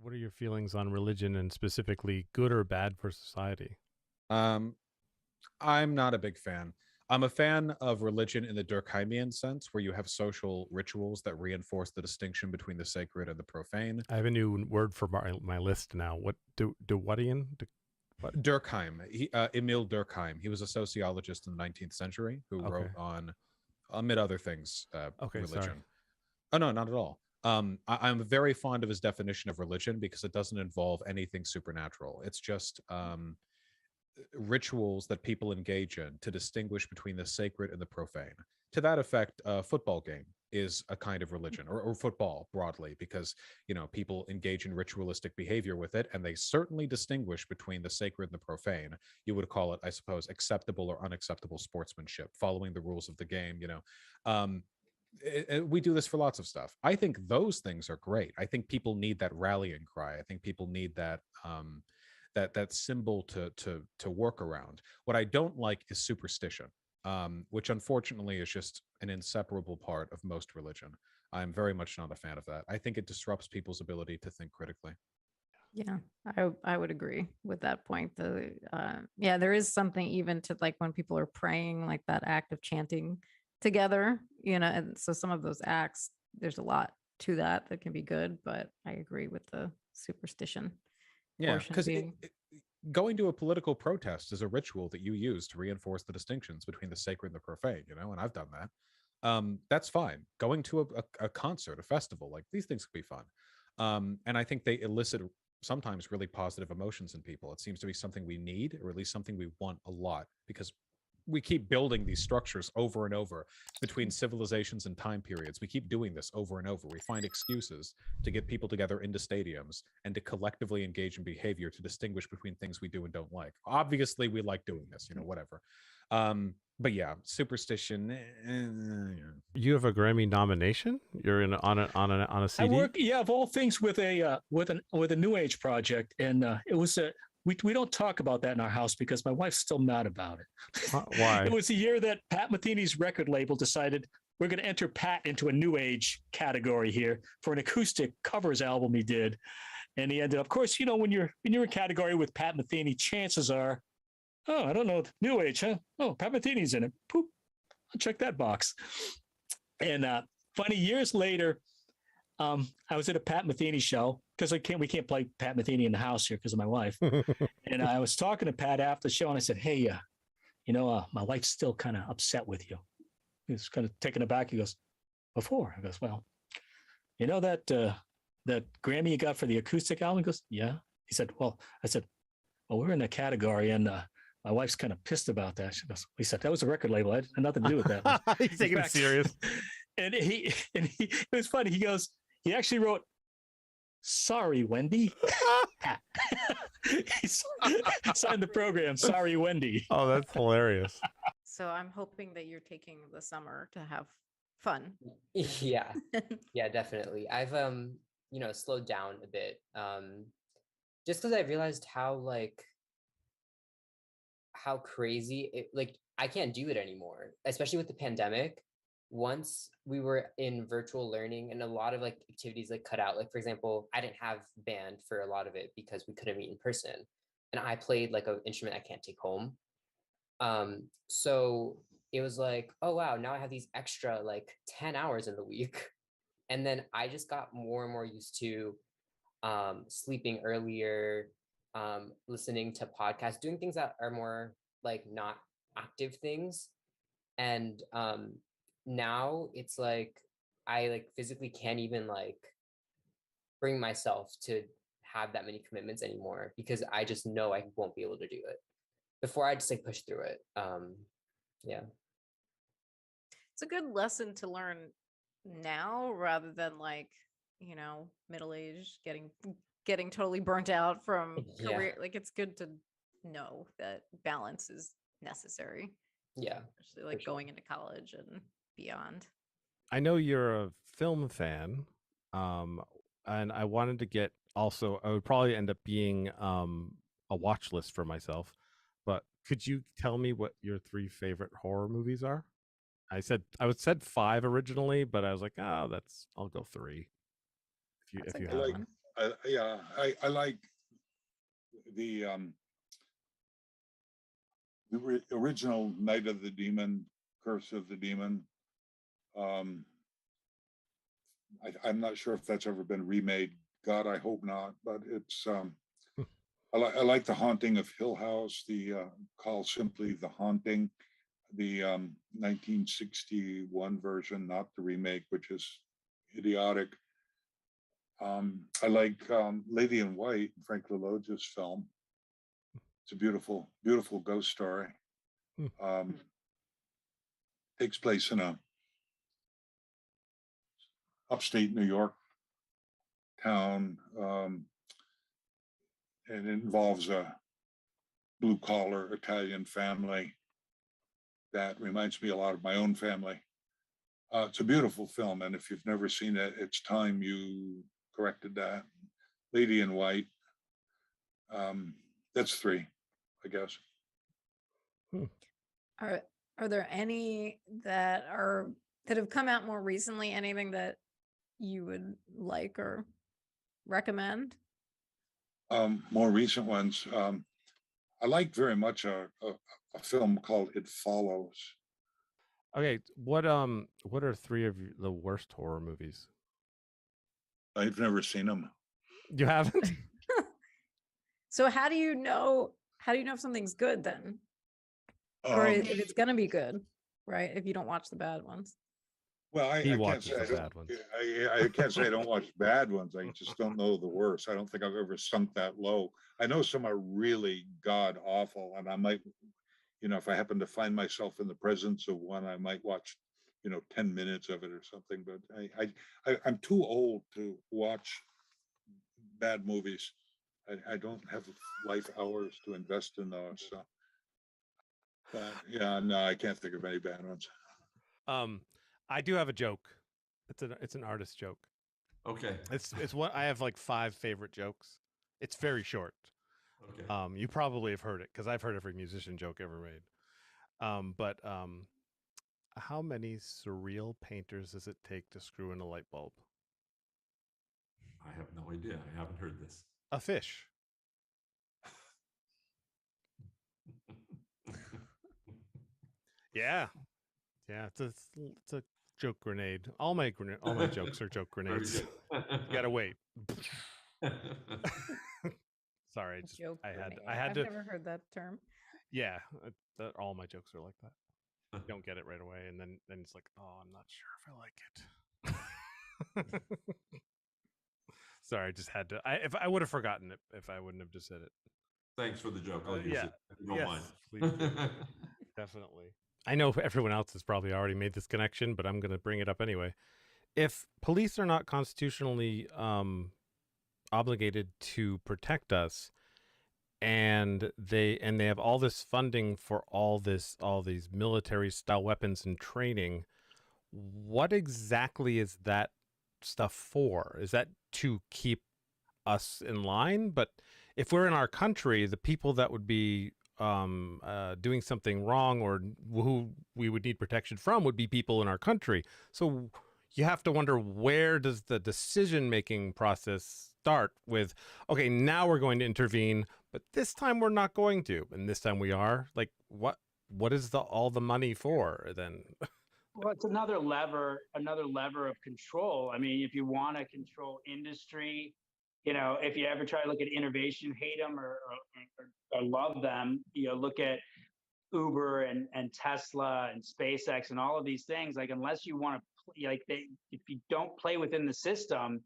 What are your feelings on religion and specifically good or bad for society? Um, I'm not a big fan. I'm a fan of religion in the Durkheimian sense, where you have social rituals that reinforce the distinction between the sacred and the profane. I have a new word for my list now. What do whatian? What? Durkheim, Emil Durkheim, he was a sociologist in the 19th century who Okay. wrote on, amid other things, Okay. Sorry. religion. Oh, no, not at all. I'm very fond of his definition of religion because it doesn't involve anything supernatural. It's just rituals that people engage in to distinguish between the sacred and the profane. To that effect, a football game is a kind of religion, or football broadly, because people engage in ritualistic behavior with it, and they certainly distinguish between the sacred and the profane. You would call it, I suppose, acceptable or unacceptable sportsmanship, following the rules of the game. Um, we do this for lots of stuff. I think those things are great. I think people need that rallying cry. I think people need that symbol to work around. What I don't like is superstition, which unfortunately is just an inseparable part of most religion. I'm very much not a fan of that. I think it disrupts people's ability to think critically. Yeah, I would agree with that point. Yeah, there is something even to like when people are praying, like that act of chanting together, and so some of those acts, there's a lot to that can be good, but I agree with the superstition Yeah, portion because being. going to a political protest is a ritual that you use to reinforce the distinctions between the sacred and the profane, and I've done that. That's fine. Going to a concert, a festival, like these things can be fun. And I think they elicit sometimes really positive emotions in people. It seems to be something we need, or at least something we want a lot, because we keep building these structures over and over between civilizations and time periods. We keep doing this over and over. We find excuses to get people together into stadiums and to collectively engage in behavior to distinguish between things we do and don't like. Obviously, we like doing this, whatever. But yeah, superstition. You have a Grammy nomination. You're on a CD. I work, of all things, with a new age project, and it was a. We don't talk about that in our house because my wife's still mad about it. Why? It was the year that Pat Metheny's record label decided we're going to enter Pat into a new age category here for an acoustic covers album he did, and he ended up, of course, when you're in a category with Pat Metheny, chances are, oh, I don't know, new age, huh? Oh, Pat Metheny's in it. Poop, I'll check that box. And funny, years later, I was at a Pat Metheny show because we can't play Pat Metheny in the house here because of my wife. And I was talking to Pat after the show, and I said, "Hey, my wife's still kind of upset with you." He was kind of taken aback. He goes, "Before?" I goes, "Well, that Grammy you got for the acoustic album?" He goes, "Yeah." He said, "Well," I said, "Well, we're in the category, and my wife's kind of pissed about that." She goes, he said, "That was a record label. I had nothing to do with that." He's taking it serious. And it was funny. He goes, he actually wrote, "Sorry, Wendy." He signed the program, "Sorry, Wendy." Oh, that's hilarious. So I'm hoping that you're taking the summer to have fun. Yeah, yeah, definitely. I've slowed down a bit, just because I realized how crazy it, like, I can't do it anymore, especially with the pandemic. Once we were in virtual learning and a lot of activities cut out, for example, I didn't have band for a lot of it because we couldn't meet in person, and I played an instrument I can't take home. So it was oh wow, now I have these extra 10 hours in the week. And then I just got more and more used to sleeping earlier, listening to podcasts, doing things that are more not active things. And now it's I physically can't even bring myself to have that many commitments anymore because I just know I won't be able to do it. Before I just push through it. Yeah. It's a good lesson to learn now rather than middle-aged getting totally burnt out from career. It's good to know that balance is necessary. Yeah. Especially going into college and beyond. I know you're a film fan, and I wanted to get also. I would probably end up being a watch list for myself. But could you tell me what your 3 favorite horror movies are? I said 5 originally, but I was like, I'll go 3. I I like the original Night of the Demon, Curse of the Demon. I'm not sure if that's ever been remade. God, I hope not. But it's I like The Haunting of Hill House. The call simply The Haunting, the 1961 version, not the remake, which is idiotic. I like Lady in White, Frank LaLoge's film. It's a beautiful, beautiful ghost story. Takes place in a upstate New York town, and it involves a blue collar Italian family that reminds me a lot of my own family. It's a beautiful film, and if you've never seen it, it's time you corrected that. Lady in White. That's 3, I guess. Are there any that have come out more recently? Anything that you would like or recommend? More recent ones. I like very much a film called It Follows. Okay, what are 3 of the worst horror movies? I've never seen them. You haven't? So how do you know if something's good then? Or if it's gonna be good, right? If you don't watch the bad ones. Well, I can't say I can't say I don't watch bad ones. I just don't know the worst. I don't think I've ever sunk that low. I know some are really god awful, and I might, if I happen to find myself in the presence of one, I might watch, 10 minutes of it or something. But I'm too old to watch bad movies. I don't have life hours to invest in those. So, but yeah, no, I can't think of any bad ones. I do have a joke. It's an artist joke. Okay. It's what I have like 5 favorite jokes. It's very short. Okay. You probably have heard it because I've heard every musician joke ever made. But how many surreal painters does it take to screw in a light bulb? I have no idea. I haven't heard this. A fish. Yeah. It's a joke grenade. All my jokes are joke grenades. You gotta wait. Sorry, I had to. I've never heard that term. Yeah, all my jokes are like that. You don't get it right away, and then it's like, oh, I'm not sure if I like it. Sorry, I just had to. If I would have forgotten it, if I wouldn't have just said it. Thanks for the joke. I'll use it. If you don't mind. Please do. Definitely. I know everyone else has probably already made this connection, but I'm going to bring it up anyway. If police are not constitutionally obligated to protect us, and they have all this funding for all these military style weapons and training, what exactly is that stuff for? Is that to keep us in line? But if we're in our country, the people that would be doing something wrong or who we would need protection from would be people in our country. So you have to wonder, where does the decision-making process start with, okay, now we're going to intervene, but this time we're not going to, and this time we are? Like, what is all the money for then? Well, it's another lever of control. I mean, if you want to control industry, if you ever try to look at innovation, hate them or love them, look at Uber and Tesla and SpaceX and all of these things. Like, unless you want to, if you don't play within the system,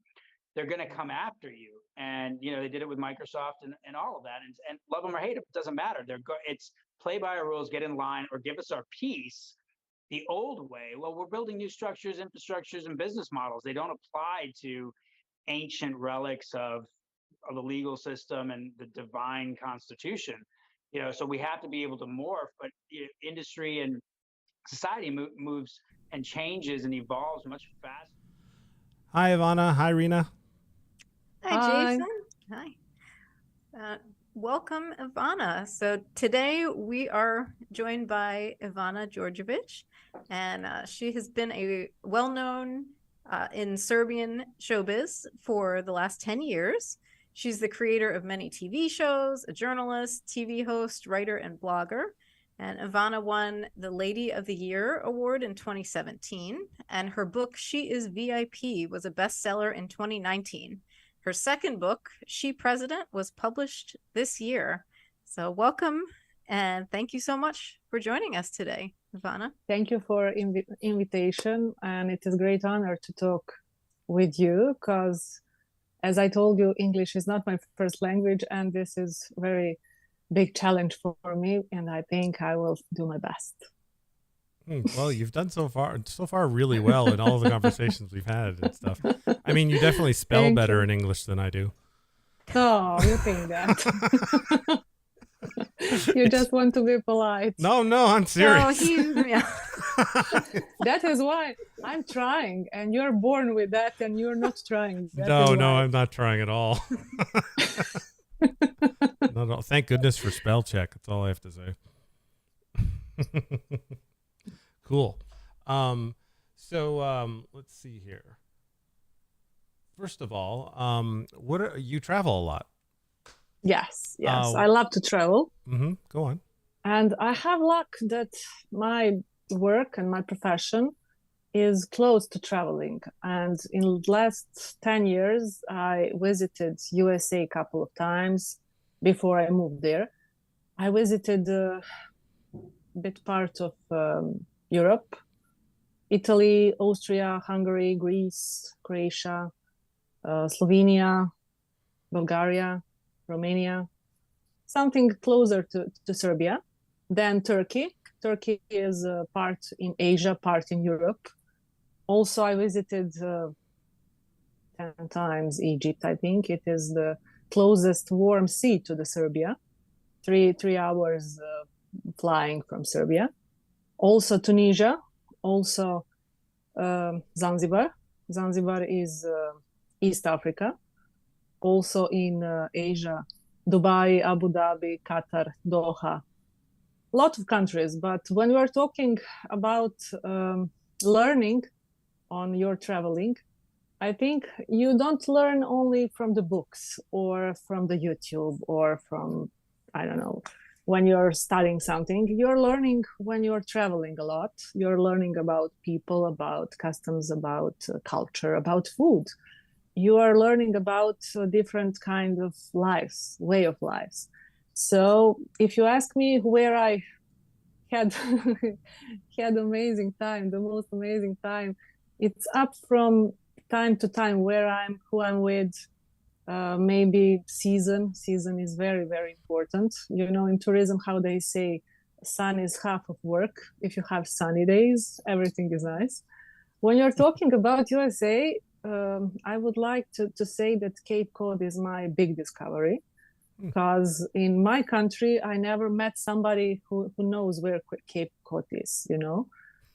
they're going to come after you. And they did it with Microsoft and all of that. And love them or hate them, it doesn't matter. It's play by our rules, get in line, or give us our piece. The old way, well, we're building new structures, infrastructures, and business models. They don't apply to ancient relics of the legal system and the divine constitution. So we have to be able to morph, but industry and society moves and changes and evolves much faster. Hi, Ivana. Hi, Rena. Hi, Jason. Hi. Welcome, Ivana. So today we are joined by Ivana Djordjevic, and she has been a well-known in Serbian showbiz for the last 10 years. She's the creator of many TV shows, a journalist, TV host, writer, and blogger. And Ivana won the Lady of the Year award in 2017. And her book, She is VIP, was a bestseller in 2019. Her second book, She President, was published this year. So welcome, and thank you so much for joining us today, Ivana. Thank you for invitation, and it is a great honor to talk with you because, as I told you, English is not my first language, and this is very big challenge for me, and I think I will do my best. Well, you've done so far really well in all the conversations we've had and stuff. I mean, you definitely spell better in English than I do. Oh, you think that? You just want to be polite. No, I'm serious. Yeah. That is why I'm trying, and you're born with that, and you're not trying. No, I'm not trying at all. No, thank goodness for spell check. That's all I have to say. Cool. So let's see here. First of all, you travel a lot? Yes. I love to travel. Go on. And I have luck that my work and my profession is close to traveling. And in the last 10 years, I visited USA a couple of times before I moved there. I visited a bit part of Europe, Italy, Austria, Hungary, Greece, Croatia, Slovenia, Bulgaria, Romania, something closer to Serbia, then Turkey. Turkey is a part in Asia, part in Europe. Also, I visited 10 times Egypt, I think. It is the closest warm sea to the Serbia, 3 hours flying from Serbia. Also Tunisia, also Zanzibar. Zanzibar is East Africa. Also in Asia, Dubai, Abu Dhabi, Qatar, Doha. A lot of countries, but when we are talking about learning on your traveling, I think you don't learn only from the books or from the YouTube or from, I don't know, when you're studying something. You're learning when you're traveling a lot. You're learning about people, about customs, about culture, about food. You are learning about different kind of lives, way of lives. So if you ask me where I had amazing time, the most amazing time, it's up from time to time where who I'm with. Maybe season is very, very important. You know, in tourism, how they say sun is half of work. If you have sunny days, everything is nice. When you're talking about USA, I would like to say that Cape Cod is my big discovery, because in my country, I never met somebody who knows where Cape Cod is, you know.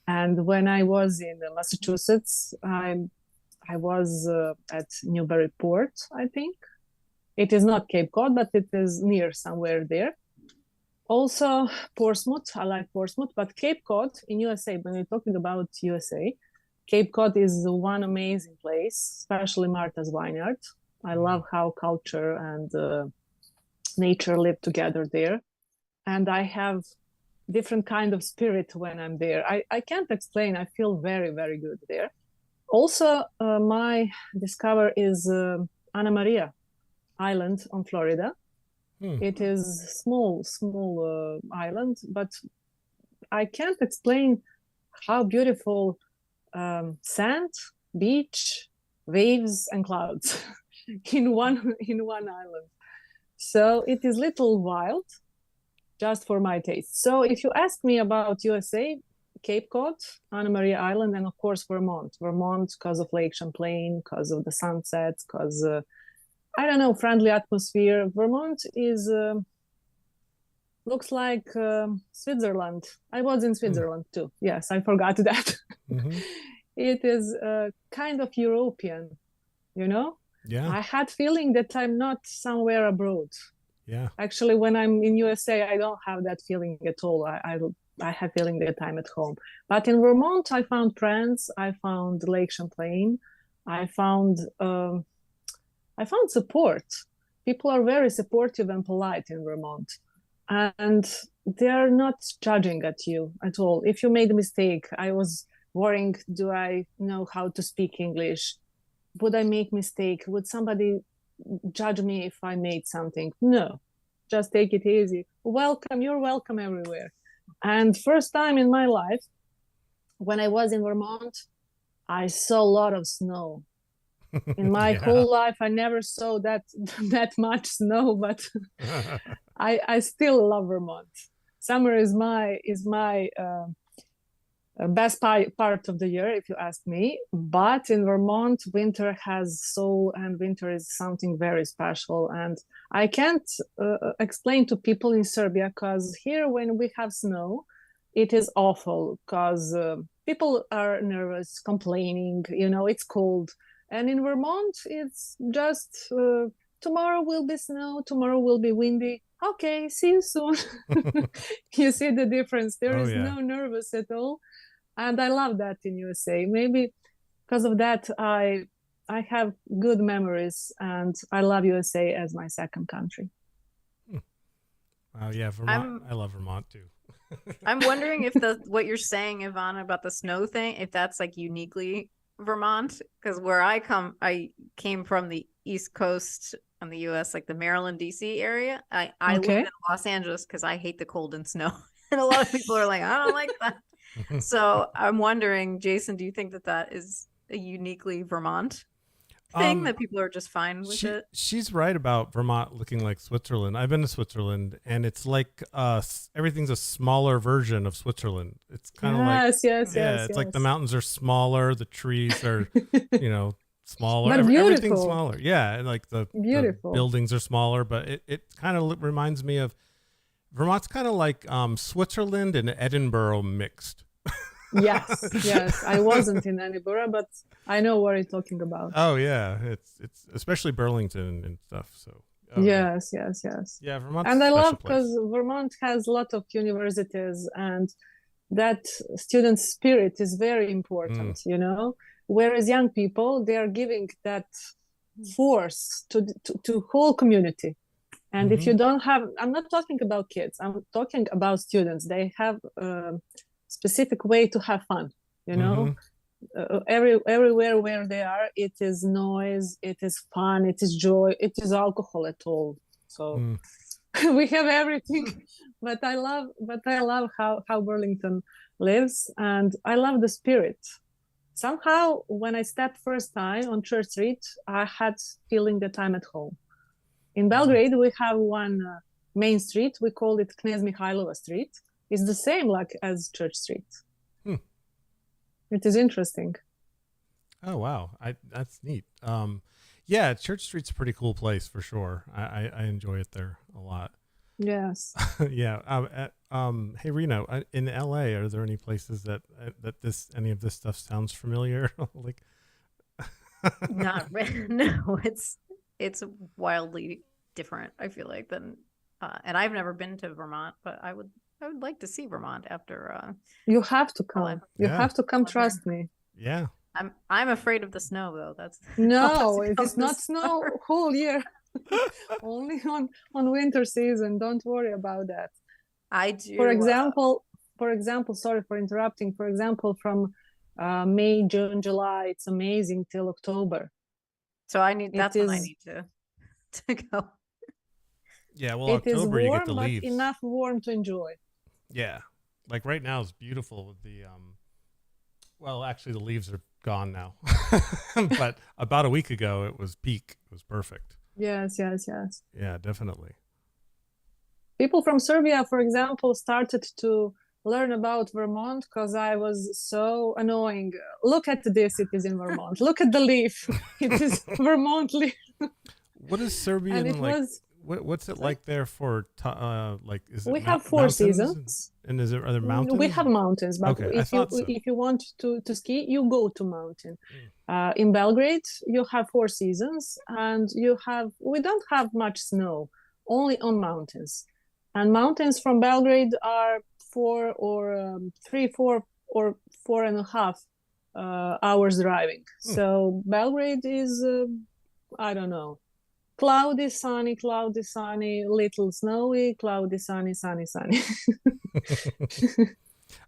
And when I was in Massachusetts, I was at Newburyport, I think. It is not Cape Cod, but it is near somewhere there. Also, Portsmouth, I like Portsmouth, but Cape Cod in USA, when we're talking about USA, Cape Cod is one amazing place, especially Martha's Vineyard. I love how culture and nature live together there. And I have different kind of spirit when I'm there. I can't explain, I feel very, very good there. Also, my discover is Anna Maria Island on Florida. It is small island, but I can't explain how beautiful sand, beach, waves, and clouds in one island. So it is little wild, just for my taste. So if you ask me about USA, Cape Cod, Anna Maria Island, and of course Vermont. Vermont because of Lake Champlain, because of the sunsets, because I don't know, friendly atmosphere. Vermont is looks like Switzerland. I was in Switzerland too. Yes, I forgot that. It is kind of European, you know. Yeah. I had feeling that I'm not somewhere abroad. Yeah. Actually, when I'm in USA, I don't have that feeling at all. I have feeling the time at home. But in Vermont, I found friends. I found Lake Champlain. I found support. People are very supportive and polite in Vermont, and they are not judging at you at all. If you made a mistake, I was worrying, do I know how to speak English? Would I make mistake? Would somebody judge me if I made something? No, just take it easy. Welcome, you're welcome everywhere. And first time in my life, when I was in Vermont, I saw a lot of snow. In my whole life, I never saw that much snow, but I still love Vermont. Summer is my best part of the year, if you ask me. But in Vermont, winter has soul, and winter is something very special. And I can't explain to people in Serbia, because here when we have snow, it is awful, because people are nervous, complaining, it's cold. And in Vermont, it's just tomorrow will be snow, tomorrow will be windy. Okay, see you soon. You see the difference. There is no nervous at all. And I love that in USA. Maybe because of that, I have good memories, and I love USA as my second country. Wow, yeah, Vermont. I love Vermont too. I'm wondering if what you're saying, Ivana, about the snow thing, if that's like uniquely Vermont, because where I came from the East Coast on the US, like the Maryland, DC area. I live in Los Angeles because I hate the cold and snow. And a lot of people are like, I don't like that. So I'm wondering, Jason, do you think that is a uniquely Vermont thing, that people are just fine with it? She's right about Vermont looking like Switzerland. I've been to Switzerland, and it's like everything's a smaller version of Switzerland. It's kind of it's like the mountains are smaller, the trees are smaller, everything's smaller. Yeah, and like the buildings are smaller, but it kind of reminds me of Vermont's kind of like Switzerland and Edinburgh mixed. Yes. I wasn't in Edinburgh, but I know what you're talking about. Oh yeah, it's especially Burlington and stuff. So yes. Yeah, Vermont. And I love because Vermont has a lot of universities, and that student spirit is very important. Whereas young people, they are giving that force to whole community. And if you don't have, I'm not talking about kids, I'm talking about students. They have a specific way to have fun, everywhere where they are, it is noise, it is fun, it is joy, it is alcohol at all. So we have everything, but I love how Burlington lives, and I love the spirit. Somehow, when I stepped first time on Church Street, I had feeling that I'm at home. In Belgrade, we have one main street. We call it Knez Mihailova Street. It's the same like as Church Street. It is interesting. Oh, wow. That's neat. Yeah, Church Street's a pretty cool place for sure. I enjoy it there a lot. Yes. Yeah. Hey, Reno, in LA, are there any places that any of this stuff sounds familiar? Like, not really. No, it's wildly different, I feel like, than and I've never been to Vermont, but I would like to see Vermont after you have to come. You have to come, trust me. Yeah. I'm afraid of the snow though. That's no, it is not snow whole year. Only on winter season. Don't worry about that. I do. For example, sorry for interrupting. For example, from May, June, July, it's amazing till October. So when I need to go. Yeah, well, October is warm, you get the leaves. But enough warm to enjoy. Yeah, like right now it's beautiful with the well, actually the leaves are gone now, but about a week ago it was peak. It was perfect. Yes. Yeah, definitely. People from Serbia, for example, started to learn about Vermont because I was so annoying. Look at this, it is in Vermont. Look at the leaf. It is Vermont leaf. What is Serbian like? What's it like there for like? Is it we have 4 seasons, and are there mountains? We have mountains, but okay, if you want to ski, you go to mountain. In Belgrade, you have 4 seasons, and we don't have much snow, only on mountains, and mountains from Belgrade are 4 or 4.5 hours driving. So Belgrade is, I don't know, cloudy, sunny, little snowy, cloudy, sunny.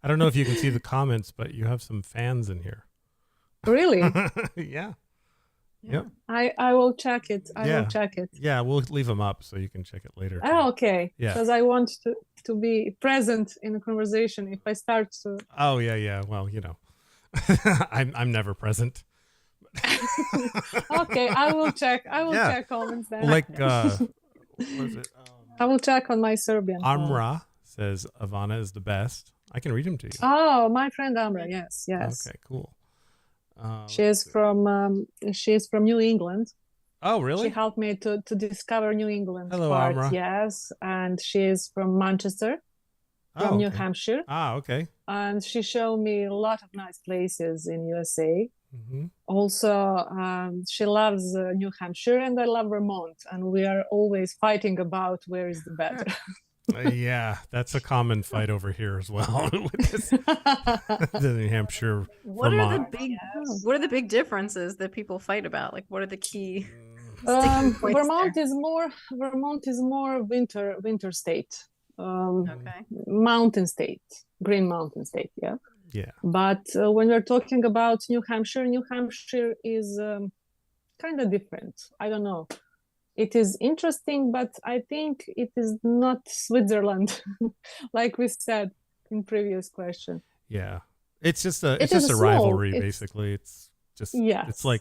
I don't know if you can see the comments, but you have some fans in here. Really? Yeah. Yeah. Yep. I will check it. I will check it. Yeah, we'll leave them up so you can check it later. Oh, okay. Yeah. Because I want to be present in the conversation if I start to. Oh yeah. Well, you know, I'm never present. Okay, I will check. I will check comments then. Like, what was it? I will check on my Serbian. Amra says Ivana is the best. I can read them to you. Oh, my friend Amra. Yes. Okay, cool. She's from New England. Oh, really? She helped me to discover New England. Hello, Amra. Yes, and she's from Manchester, from New Hampshire. Ah, okay. And she showed me a lot of nice places in USA. Mm-hmm. Also, she loves New Hampshire, and I love Vermont, and we are always fighting about where is the better. Yeah, that's a common fight over here as well. The New Hampshire, Vermont. What are the big differences that people fight about? Like, what are the key? Vermont is more winter state. Mountain state, Green Mountain state. Yeah. Yeah. But when we're talking about New Hampshire is kind of different. I don't know. It is interesting, but I think it is not Switzerland, like we said in previous question. Yeah, it's just a rivalry, basically. It's just it's like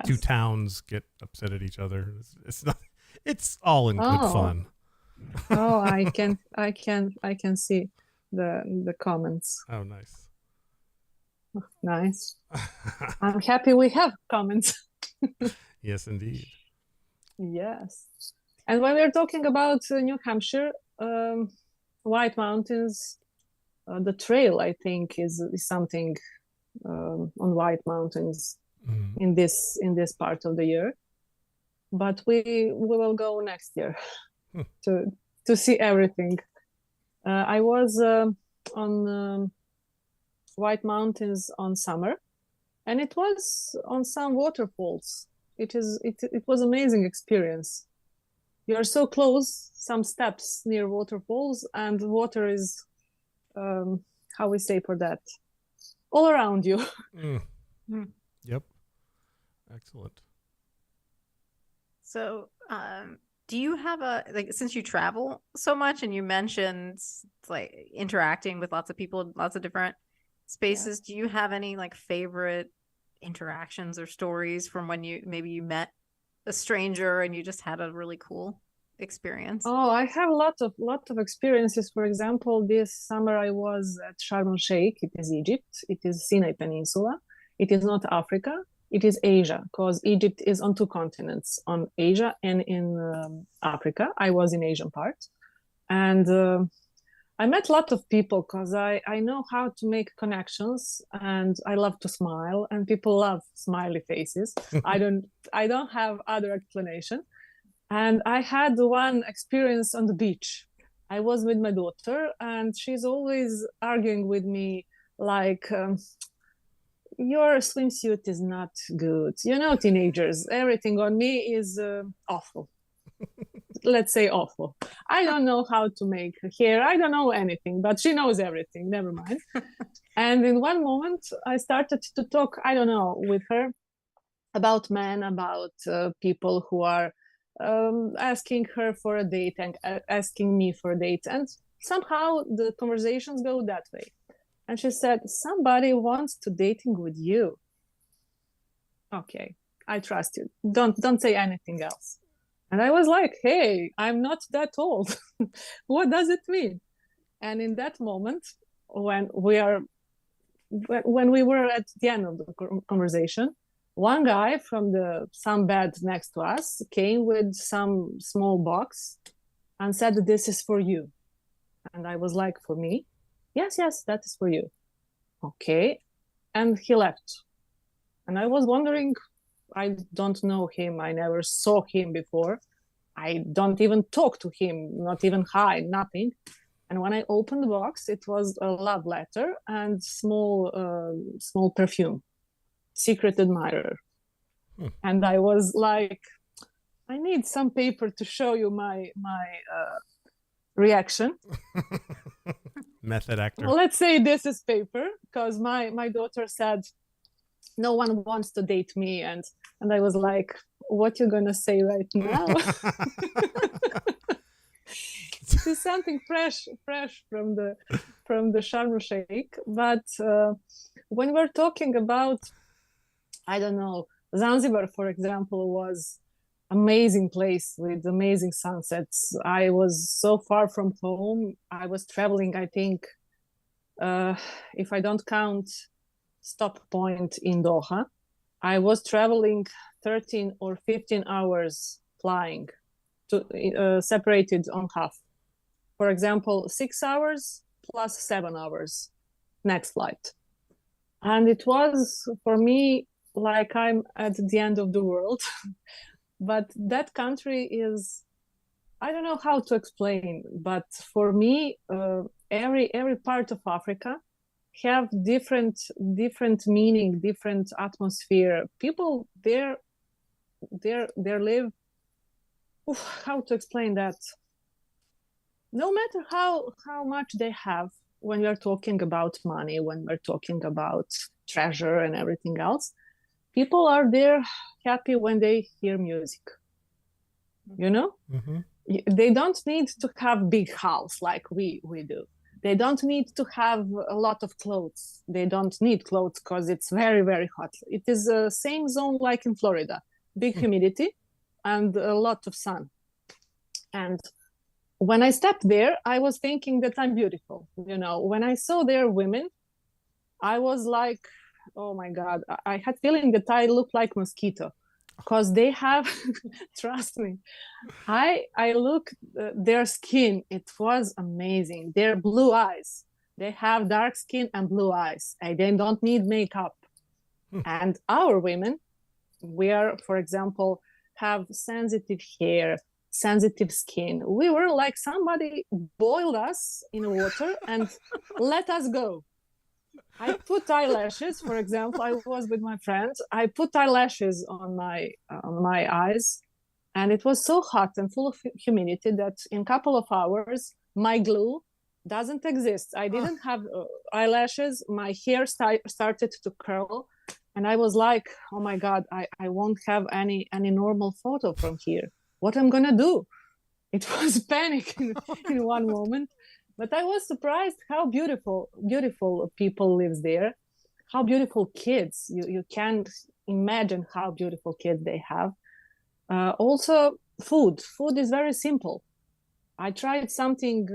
two towns get upset at each other. It's not. It's all in good fun. Oh, I can see the comments. Oh, nice. Nice. I'm happy we have comments. Yes, indeed. Yes. And when we're talking about New Hampshire, White Mountains, the trail, I think, is something on White Mountains in this part of the year. But we will go next year to see everything. I was on White Mountains on summer, and it was on some waterfalls. It was amazing experience. You are so close, some steps near waterfalls, and water is, how we say for that, all around you. Yep. Excellent. So, do you have since you travel so much and you mentioned like interacting with lots of people, lots of different spaces, do you have any like favorite interactions or stories from when you met a stranger and you just had a really cool experience? Oh, I have a lot of experiences. For example, this summer I was at Sharm el Sheikh. It is Egypt. It is Sinai Peninsula. It is not Africa. It is Asia, because Egypt is on 2 continents, on Asia and in Africa. I was in Asian part, and I met a lot of people because I know how to make connections, and I love to smile, and people love smiley faces. I don't have other explanation. And I had one experience on the beach. I was with my daughter, and she's always arguing with me like, your swimsuit is not good. You know, teenagers, everything on me is awful. Let's say awful. I don't know how to make hair. I don't know anything, but she knows everything. Never mind. And in one moment, I started to talk, I don't know, with her about men, about people who are asking her for a date and asking me for a date. And somehow the conversations go that way. And she said, somebody wants to dating with you. Okay, I trust you. Don't say anything else. And I was like, hey, I'm not that old. What does it mean? And in that moment, when we were at the end of the conversation, one guy from some bed next to us came with some small box and said, this is for you. And I was like, for me? Yes, that is for you. Okay. And he left. And I was wondering, I don't know him. I never saw him before. I don't even talk to him, not even hi, nothing. And when I opened the box, it was a love letter and small perfume, secret admirer. And I was like, I need some paper to show you my reaction. Method actor. Let's say this is paper, because my daughter said, no one wants to date me. And I was like, what you gonna say right now? It's something fresh from the Sharm el-Sheikh. But when we're talking about, I don't know, Zanzibar, for example, was amazing place with amazing sunsets. I was so far from home. I was traveling, I think, if I don't count stop point in Doha, I was traveling 13 or 15 hours flying, to separated on half. For example, 6 hours plus 7 hours next flight. And it was, for me, like I'm at the end of the world. But that country is, I don't know how to explain, but for me, every part of Africa have different meaning, different atmosphere. People there live, how to explain that? No matter how much they have, when we're talking about money, when we're talking about treasure and everything else, people are there happy when they hear music. You know? Mm-hmm. They don't need to have big house like we do. They don't need to have a lot of clothes. They don't need clothes because it's very, very hot. It is the same zone like in Florida. Big humidity and a lot of sun. And when I stepped there, I was thinking that I'm beautiful. You know, when I saw their women, I was like, oh my God, I had feeling that I look like mosquito, because they have, trust me, I look, their skin, it was amazing. Their blue eyes, they have dark skin and blue eyes. They don't need makeup. And our women, we are, for example, have sensitive hair, sensitive skin. We were like somebody boiled us in water and let us go. I put eyelashes, for example. I was with my friends. I put eyelashes on my eyes, and it was so hot and full of humidity that in a couple of hours, my glue doesn't exist. I didn't have eyelashes. My hair started to curl, and I was like, "Oh my God, I won't have any normal photo from here. What I'm gonna do?" It was panic in one moment. But I was surprised how beautiful people lives there, how beautiful kids. You can't imagine how beautiful kids they have. Also, food is very simple. I tried something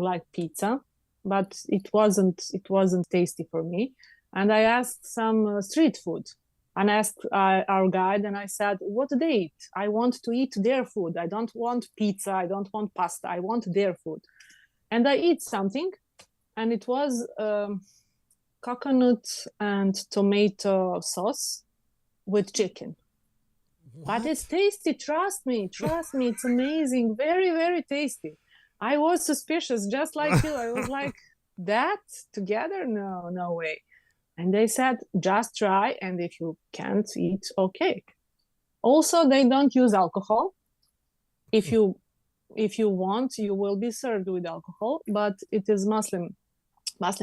like pizza, but it wasn't tasty for me. And I asked some street food. And I asked our guide, and I said, what do they eat? I want to eat their food. I don't want pizza. I don't want pasta. I want their food. And I eat something, and it was coconut and tomato sauce with chicken. What? But it's tasty. Trust me. It's amazing. Very, very tasty. I was suspicious, just like you. I was like, that together? No way. And they said, just try, and if you can't eat, okay. Also, they don't use alcohol. If you want, you will be served with alcohol, but it is Muslim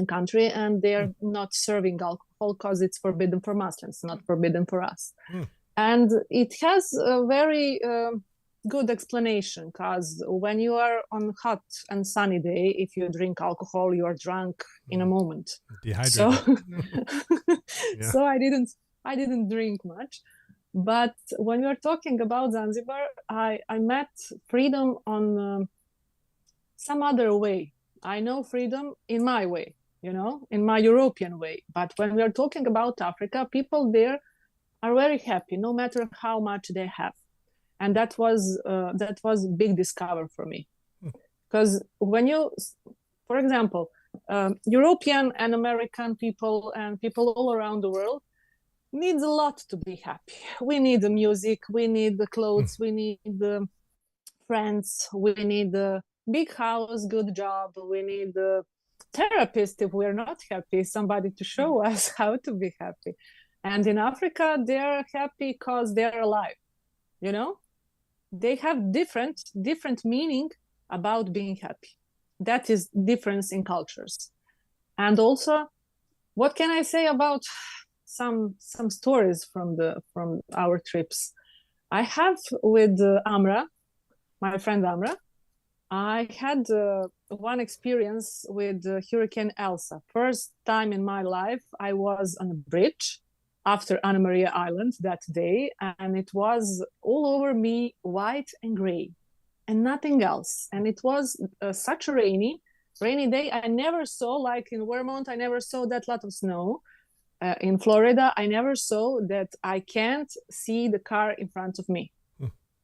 country, and they're not serving alcohol because it's forbidden for Muslims, not forbidden for us. And it has a very good explanation, because when you are on hot and sunny day, if you drink alcohol, you are drunk in a moment. Dehydrated. So I didn't drink much. But when you're talking about Zanzibar, I met freedom on some other way. I know freedom in my way, in my European way. But when we're talking about Africa, people there are very happy, no matter how much they have. And that was a big discovery for me. Because when you, for example, European and American people and people all around the world needs a lot to be happy. We need the music, we need the clothes, we need the friends, we need the big house, good job. We need a therapist if we're not happy, somebody to show us how to be happy. And in Africa, they're happy because they're alive. You know, they have different meaning about being happy. That is difference in cultures. And also, what can I say about some stories from our trips? I have with Amra, my friend Amra, I had one experience with Hurricane Elsa. First time in my life, I was on a bridge after Anna Maria Island that day, and it was all over me white and gray and nothing else. And it was such a rainy day. I never saw, like in Vermont, I never saw that lot of snow. In Florida, I never saw that I can't see the car in front of me.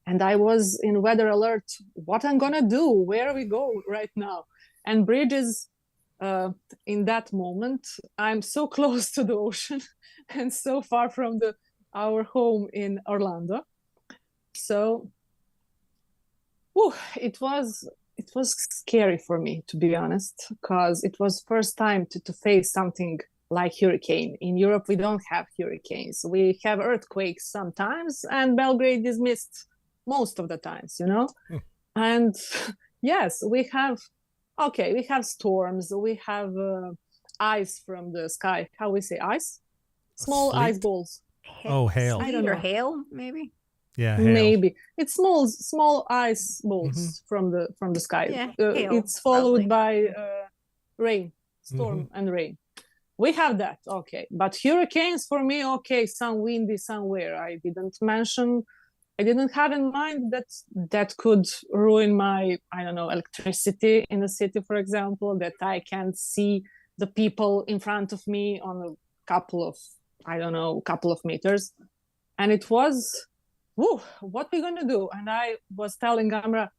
And I was in weather alert. What I'm gonna do? Where we go right now? And bridges, in that moment, I'm so close to the ocean and so far from our home in Orlando. So, it was scary for me, to be honest, because it was first time to face something like hurricane. In Europe, we don't have hurricanes. We have earthquakes sometimes, and Belgrade is missed most of the times, you know. And yes, we have storms, we have ice from the sky. How we say ice? Small ice balls. Oh, hail. I don't know. Hail, maybe. Yeah, hail. Maybe it's small ice balls from the sky. Yeah, it's followed by rain, storm and rain. We have that, okay. But hurricanes for me, okay, some windy somewhere. I didn't have in mind that could ruin my, I don't know, electricity in the city, for example, that I can't see the people in front of me on a couple of meters. And it was, what we gonna do? And I was telling Amra,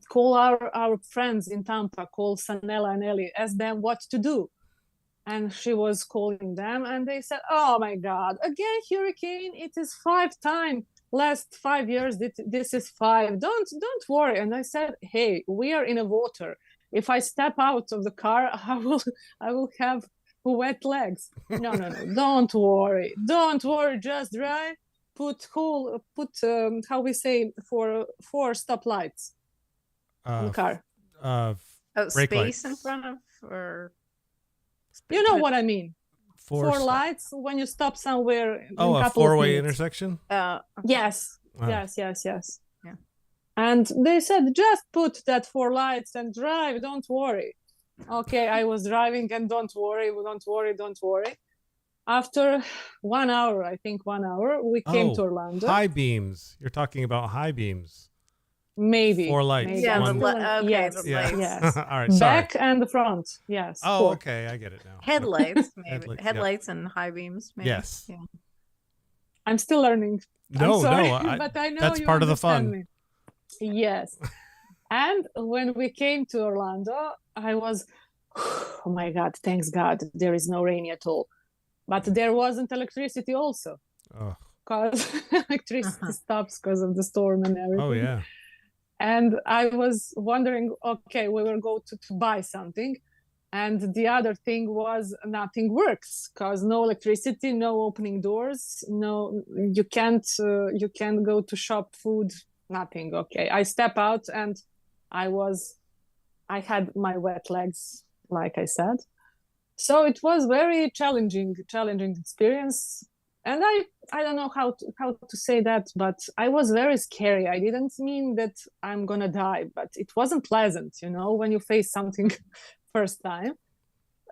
call our friends in Tampa, call Sanela and Ellie, ask them what to do. And she was calling them and they said, oh my God, again, hurricane, it is 5 times. Last 5 years, this is 5. Don't worry. And I said, hey, we are in a water. If I step out of the car, I will have wet legs. No. Don't worry. Just drive. Put how we say, for 4 stoplights in the car. Brake Space lights. in front of, or you know what I mean. 4 stop. lights when you stop somewhere. Oh, a 4-way intersection? Okay. Yes. Oh. Yes. Yeah. And they said, just put that 4 lights and drive. Don't worry. Okay, I was driving and don't worry. After 1 hour, I think 1 hour, we came to Orlando. High beams. You're talking about high beams. Maybe 4 lights. maybe. Yeah, One... okay, yes. the lights. Yes. All right, sorry. Back and the front. Yes. Oh, 4. okay, I get it now. Headlights, maybe. Headlights, Headlights and high beams, maybe. Yes. Yeah. I'm still learning. No, I'm sorry, no, but I know that's you part of the understand fun. me. Yes. And when we came to Orlando, I was, oh my God, thanks God, there is no rain at all. But there wasn't electricity also. Because electricity stops because of the storm and everything. Oh, yeah. And I was wondering, okay, we will go to buy something. And the other thing was nothing works because no electricity, no opening doors, no, you can't go to shop food, nothing. Okay, I step out and I had my wet legs, like I said. So it was very challenging experience. And I don't know how to say that, but I was very scary. I didn't mean that I'm gonna die, but it wasn't pleasant, you know, when you face something first time.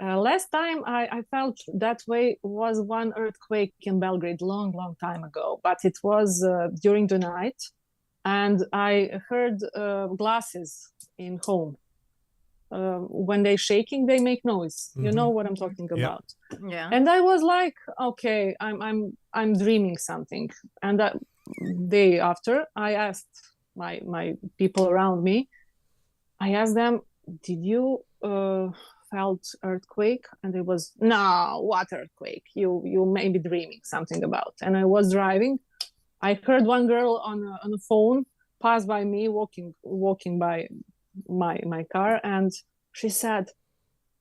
Last time I felt that way was one earthquake in Belgrade long time ago, but it was during the night, and I heard glasses in home. When they're shaking, they make noise. You know what I'm talking about. Yeah. And I was like, okay, I'm dreaming something. And that day after, I asked my people around me, I asked them, did you felt earthquake? And it was, no, what earthquake? You may be dreaming something about. And I was driving. I heard one girl on a phone pass by me walking by my car, and she said,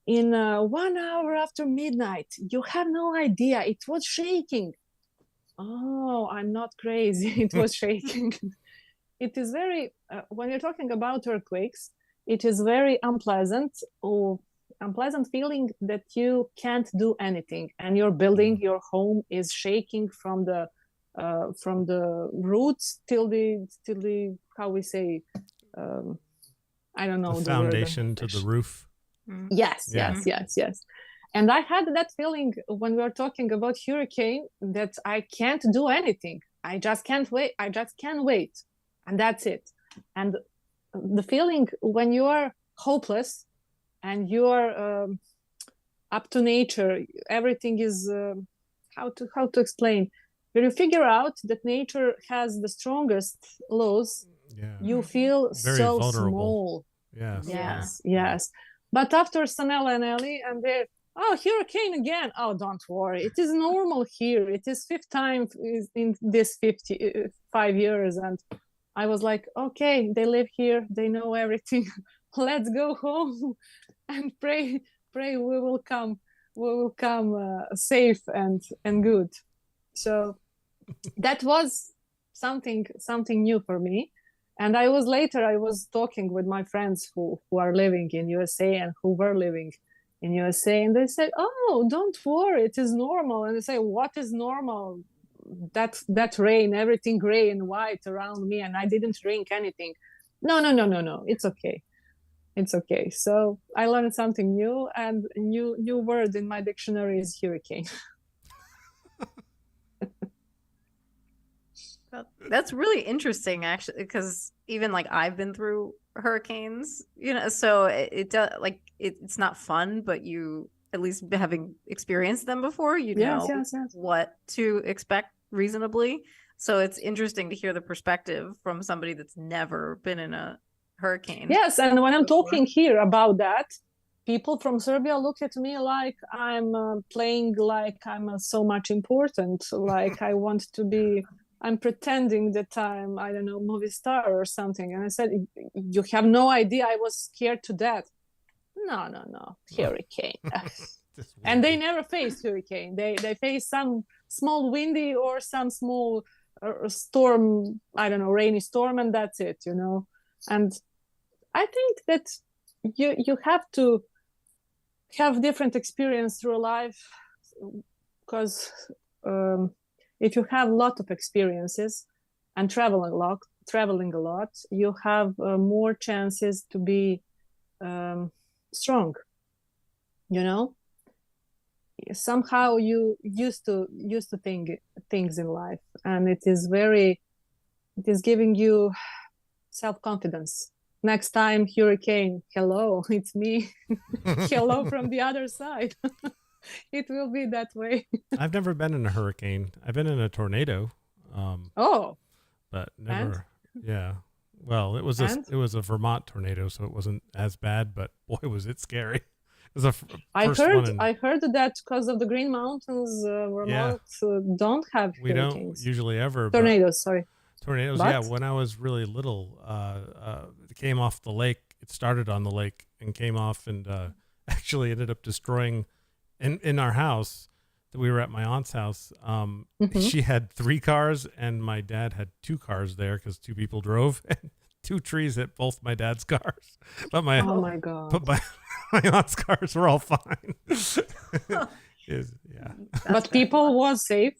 in 1 hour after midnight, you have no idea, it was shaking. Oh, I'm not crazy. It was shaking. It is very, when you're talking about earthquakes, it is very unpleasant, or unpleasant feeling that you can't do anything, and your building, your home is shaking from the roots till the how we say, I don't know the the word. foundation to the roof. Yes, Yeah. yes. And I had that feeling when we were talking about hurricane, that I can't do anything. I just can't wait. And that's it. And the feeling when you are hopeless and you are up to nature, everything is, how to explain? When you figure out that nature has the strongest laws, you feel Very so vulnerable. small. Yes. Yes. But after Sanela and Ellie, and they're, oh, hurricane again. Oh, don't worry. It is normal here. It is fifth time in this 55 years. And I was like, okay, they live here. They know everything. Let's go home and pray we will come safe and good. So that was something new for me. And I was talking with my friends who are living in USA and who were living in USA, and they said, oh, don't worry, it is normal. And I say, what is normal? That rain, everything gray and white around me, and I didn't drink anything. No, it's okay. So I learned something new, and new word in my dictionary is hurricane. That's really interesting, actually, because even like I've been through hurricanes, so it does, like, it's not fun, but you, at least having experienced them before, know what to expect reasonably. So it's interesting to hear the perspective from somebody that's never been in a hurricane. Yes, and when I'm talking here about that, people from Serbia look at me like I'm playing like I'm so much important, like I want to be. I'm pretending that I'm, I don't know, movie star or something. And I said, you have no idea. I was scared to death. No, hurricane. And they never face hurricane. They face some small windy or some small storm, I don't know, rainy storm, and that's it, And I think that you have to have different experience through life, because if you have a lot of experiences and traveling a lot, you have more chances to be strong. Somehow you used to think things in life, and it is giving you self-confidence. Next time hurricane, hello, it's me. Hello from the other side. It will be that way. I've never been in a hurricane. I've been in a tornado. But never. And? Yeah. Well, it was a Vermont tornado, so it wasn't as bad. But boy, was it scary! It was I heard that because of the Green Mountains, Vermont don't have. We don't usually ever tornadoes. Sorry. Tornadoes. But? Yeah. When I was really little, it came off the lake. It started on the lake and came off, and actually ended up destroying. In our house, that we were at my aunt's house, she had 3 cars and my dad had 2 cars there because 2 people drove, and 2 trees hit both my dad's cars. But my God! But my aunt's cars were all fine. But people was safe.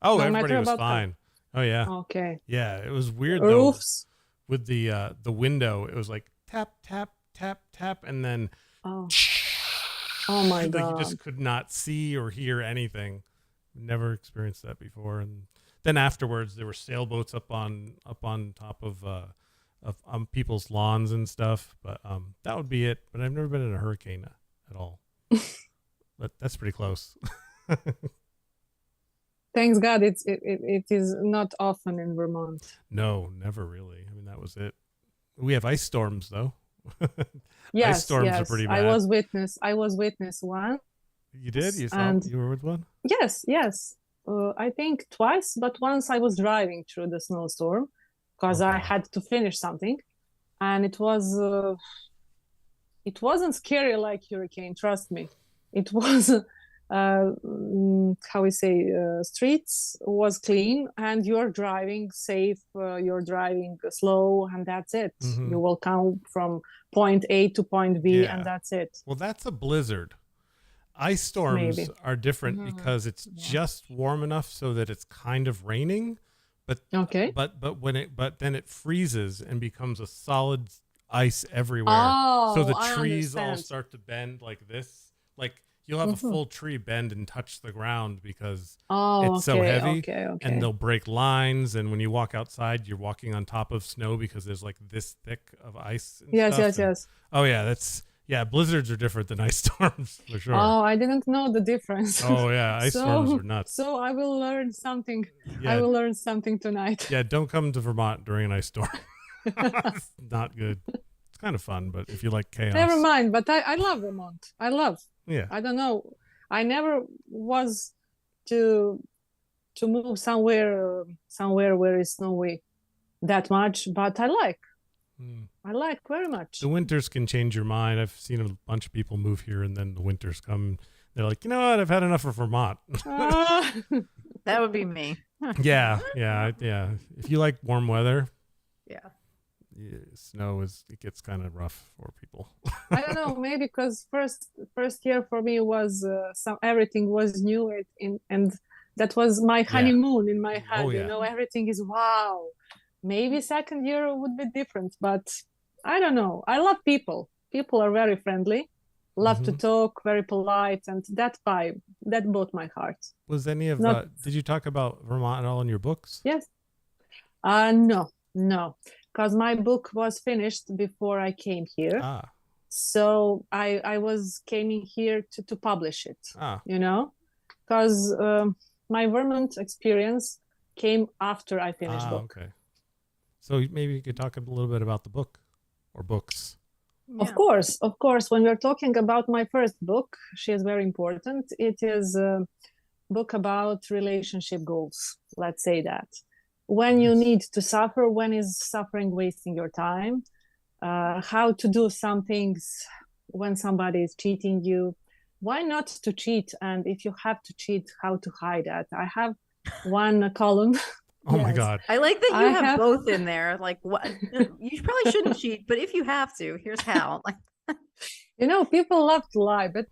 Oh, everybody was fine. That. Oh yeah. Okay. Yeah, it was weird Roofs. Though. With the window, it was like tap tap tap tap, and then. Oh my God. You just could not see or hear anything. Never experienced that before. And then afterwards there were sailboats up on top of people's lawns and stuff. But that would be it. But I've never been in a hurricane at all. But that's pretty close. Thanks God it is not often in Vermont. No, never really. I mean, that was it. We have ice storms though. Yes, ice storms are pretty bad. I was witness one. You did? You were with one? Yes. I think twice, but once I was driving through the snowstorm because I had to finish something, and it wasn't scary like hurricane. Trust me, it was. How we say, streets was clean, and you're driving safe. You're driving slow, and that's it. Mhm. You will come from point A to point B, Yeah. and that's it. Well, that's a blizzard. Ice storms Maybe. are different Mhm. because it's Yeah. just warm enough so that it's kind of raining, but Okay. but then it freezes and becomes a solid ice everywhere. Oh, So the I trees all understand. start to bend like this. Like you'll have a Mhm. full tree bend and touch the ground because Oh, it's so okay, heavy, okay, okay. and they'll break lines. And when you walk outside, you're walking on top of snow because there's like this thick of ice. And Yes, stuff. yes, And- yes. Oh yeah, blizzards are different than ice storms for sure. Oh, I didn't know the difference. Oh yeah, ice storms are nuts. So I will learn something. I Yeah, will learn something tonight. yeah. Don't come to Vermont during an ice storm. It's not good. It's kind of fun, but if you like chaos, Never mind, but I love Vermont. I love. Yeah, I don't know. I never was to move somewhere where it's snowy that much, but I like Mm. very much. The winters can change your mind. I've seen a bunch of people move here, and then the winters come. They're like, you know what? I've had enough of Vermont. Ah, That would be me. yeah. If you like warm weather, Yeah. snow it gets kind of rough for people. I don't know, maybe because first year for me was everything was new, and that was my honeymoon in my head. Oh, You yeah. know, everything is wow. Maybe second year would be different, but I don't know. I love people. People are very friendly, love to talk, very polite, and that vibe that bought my heart. Was any of Not- did you talk about Vermont at all in your books? Yes. No, because my book was finished before I came here. Ah, So I was came in here to publish it, ah, you know, because my Vermont experience came after I finished book. okay. So maybe you could talk a little bit about the book or books. Of course, when we're talking about my first book, she is very important. It is a book about relationship goals. Let's say that. When you Nice. need to suffer, when is suffering wasting your time? How to do some things when somebody is cheating you? Why not to cheat? And if you have to cheat, how to hide that? I have one column. Oh my Yes. God. I like that you I have have- both in there. Like, what? You probably shouldn't cheat, but if you have to, here's how. Like, You know, people love to lie, but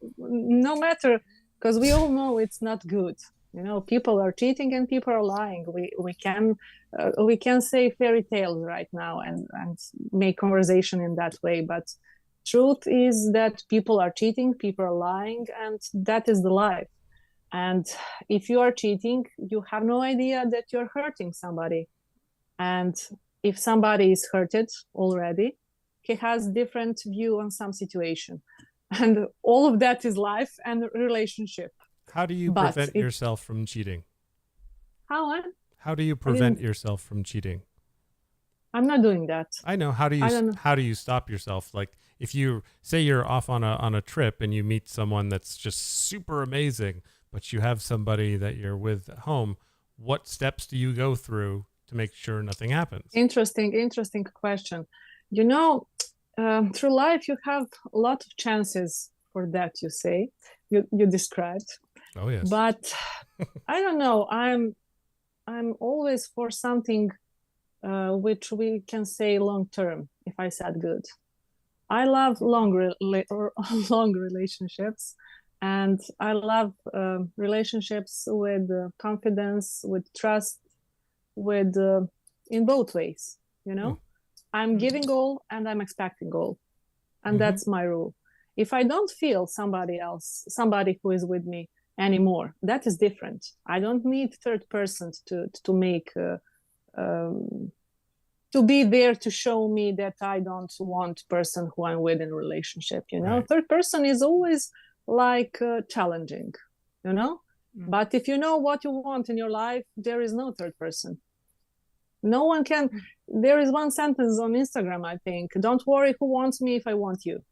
no matter, because we all know it's not good. You know, people are cheating and people are lying. We can say fairy tales right now and make conversation in that way, but truth is that people are cheating, people are lying, and that is the life. And if you are cheating, you have no idea that you're hurting somebody. And if somebody is hurted already, he has different view on some situation. And all of that is life and relationship. How do you But prevent yourself from cheating? How do you prevent yourself from cheating? I'm not doing that. I know. How do you stop yourself? Like if you say you're off on a trip and you meet someone that's just super amazing, but you have somebody that you're with at home, what steps do you go through to make sure nothing happens? Interesting question. You know, through life you have a lot of chances for that. You say you described. Oh yes. But I don't know. I'm always for something which we can say long term. If I said good, I love long relationships, and I love relationships with confidence, with trust, with in both ways. You know, I'm giving all and I'm expecting all, and that's my rule. If I don't feel somebody who is with me anymore, that is different. I don't need third person to make to be there to show me that I don't want person who I'm with in a relationship. You know, Right. third person is always like challenging. You know, but if you know what you want in your life, there is no third person. No one can. There is one sentence on Instagram, I think. Don't worry who wants me if I want you.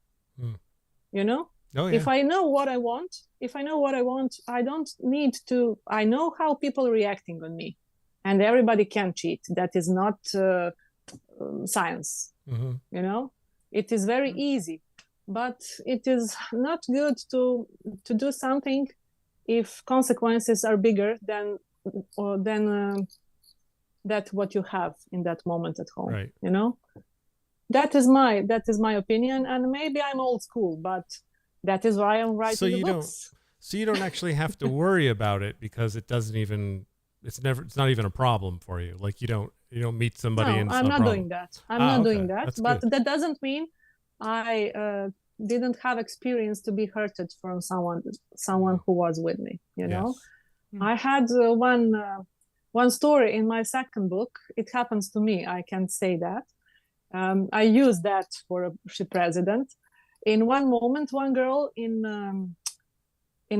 You know, Oh yeah. if I know what I want, I don't need to. I know how people are reacting on me, and everybody can cheat. That is not science. Mm-hmm. You know, it is very easy, but it is not good to do something if consequences are bigger than that what you have in that moment at home. Right. You know, that is my opinion, and maybe I'm old school, but that is why I'm writing the books. So you don't actually have to worry about it because it's not even a problem for you. Like you don't meet somebody and I'm not doing that. I'm not doing that. That's but good. that doesn't mean I didn't have experience to be hurted from someone who was with me. You know, I had one story in my second book. It happens to me. I can say that. I used that for a president. In one moment, one girl in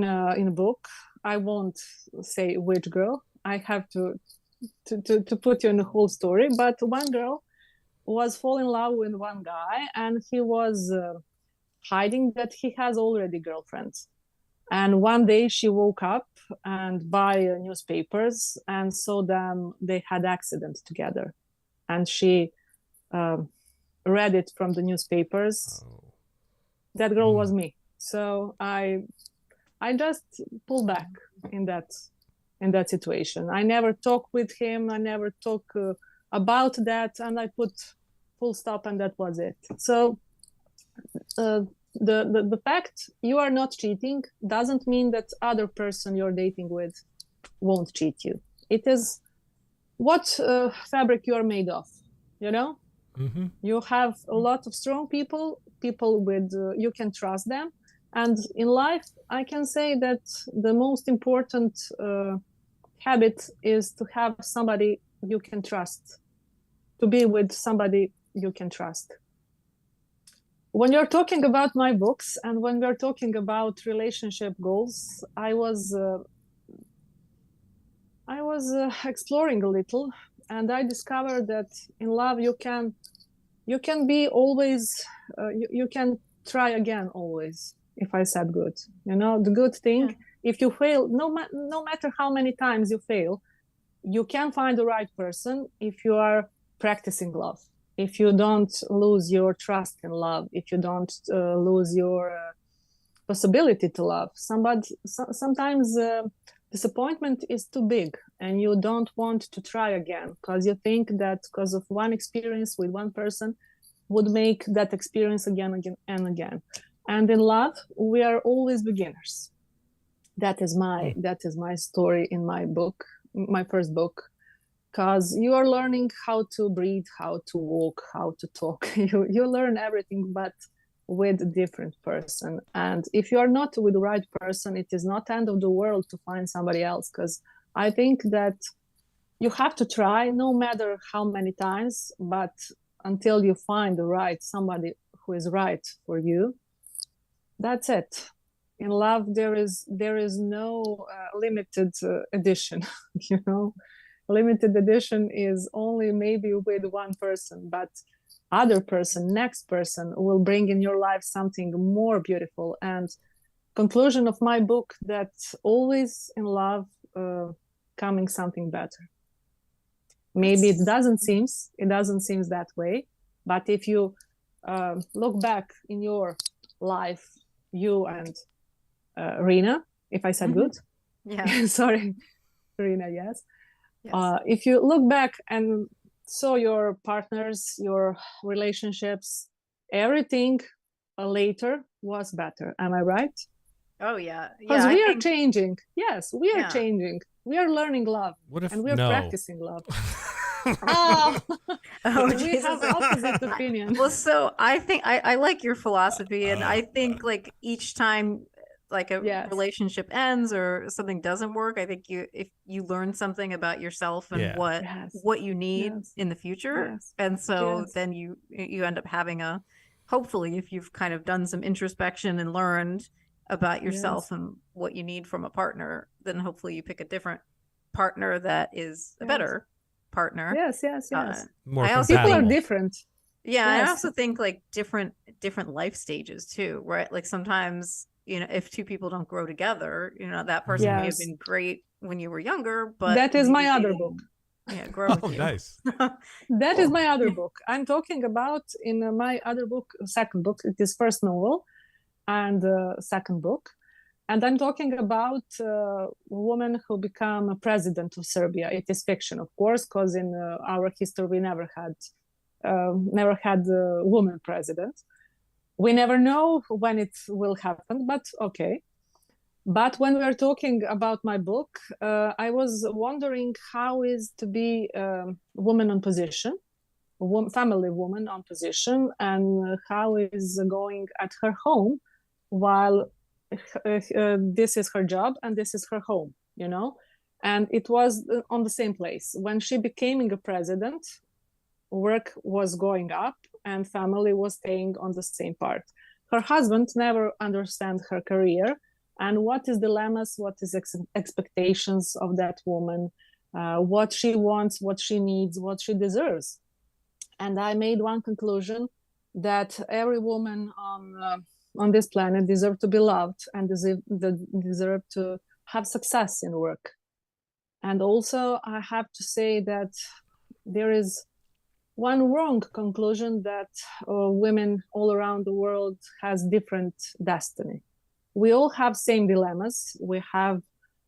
a book, I won't say which girl. I have to put you in the whole story. But one girl was fall in love with one guy, and he was hiding that he has already girlfriends. And one day she woke up and buy newspapers and saw them. They had accident together, and she read it from the newspapers. That girl was me. So I just pulled back in that situation. I never talk with him. I never talk about that, and I put full stop, and that was it. So the fact you are not cheating doesn't mean that other person you're dating with won't cheat you. It is what fabric you are made of. You know, you have a lot of strong people with you can trust them. And in life, I can say that the most important habit is to have somebody you can trust, to be with somebody you can trust. When you're talking about my books and when we're talking about relationship goals, I was exploring a little, and I discovered that in love you can be always you can try again always. If I said good, you know, the good thing, if you fail, no matter how many times you fail, you can find the right person if you are practicing love. If you don't lose your trust in love, if you don't lose your possibility to love somebody, sometimes disappointment is too big and you don't want to try again because you think that because of one experience with one person would make that experience again and again. And in love, we are always beginners. That is my story in my book, my first book, because you are learning how to breathe, how to walk, how to talk. You learn everything, but with a different person. And if you are not with the right person, it is not end of the world to find somebody else. Because I think that you have to try, no matter how many times, but until you find the right somebody who is right for you. That's it. In love, there is no limited edition. You know, limited edition is only maybe with one person, but other person, next person will bring in your life something more beautiful. And conclusion of my book, that always in love coming something better. Maybe it doesn't seem that way, but if you look back in your life, you and Rina, if I said good, yeah, sorry, Rina, yes. If you look back and saw your partners, your relationships, everything later was better. Am I right? Oh yeah, because we are changing. Yes, we are changing. We are learning love, and we are practicing love. We have opposite opinion. Well, so I think I like your philosophy, and I think like each time like a relationship ends or something doesn't work, I think if you learn something about yourself and what you need in the future, and so then you end up having hopefully if you've kind of done some introspection and learned about yourself and what you need from a partner, then hopefully you pick a different partner that is a better partner. Yes. More I also people are different. Yeah, I also think like different life stages too, right? Like sometimes, you know, if two people don't grow together, you know, that person may have been great when you were younger, but that is my other book. Yeah, grow with Oh, you. nice. That is my other book. I'm talking about in my other book, second book. It is first novel and second book. And I'm talking about a woman who became a president of Serbia. It is fiction, of course, because in our history we never had a woman president. We never know when it will happen, but okay. But when we are talking about my book, I was wondering how is to be a woman on position, family woman on position, and how is going at her home while this is her job and this is her home, you know? And it was on the same place. When she became a president, work was going up and family was staying on the same part. Her husband never understand her career and what is dilemmas, what is expectations of that woman, what she wants, what she needs, what she deserves. And I made one conclusion that every woman on this planet deserves to be loved and deserve to have success in work. And also I have to say that there is one wrong conclusion that women all around the world has different destiny. We all have same dilemmas. We have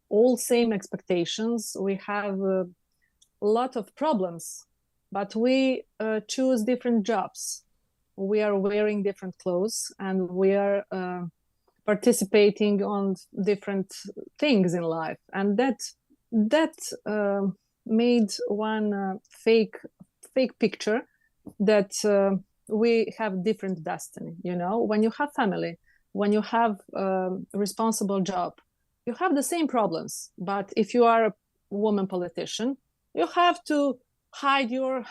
all same expectations. We have a lot of problems, but we choose different jobs. We are wearing different clothes and we are participating on different things in life. And that made one fake picture that we have different destiny. You know, when you have family, when you have a responsible job, you have the same problems. But if you are a woman politician, you have to hide your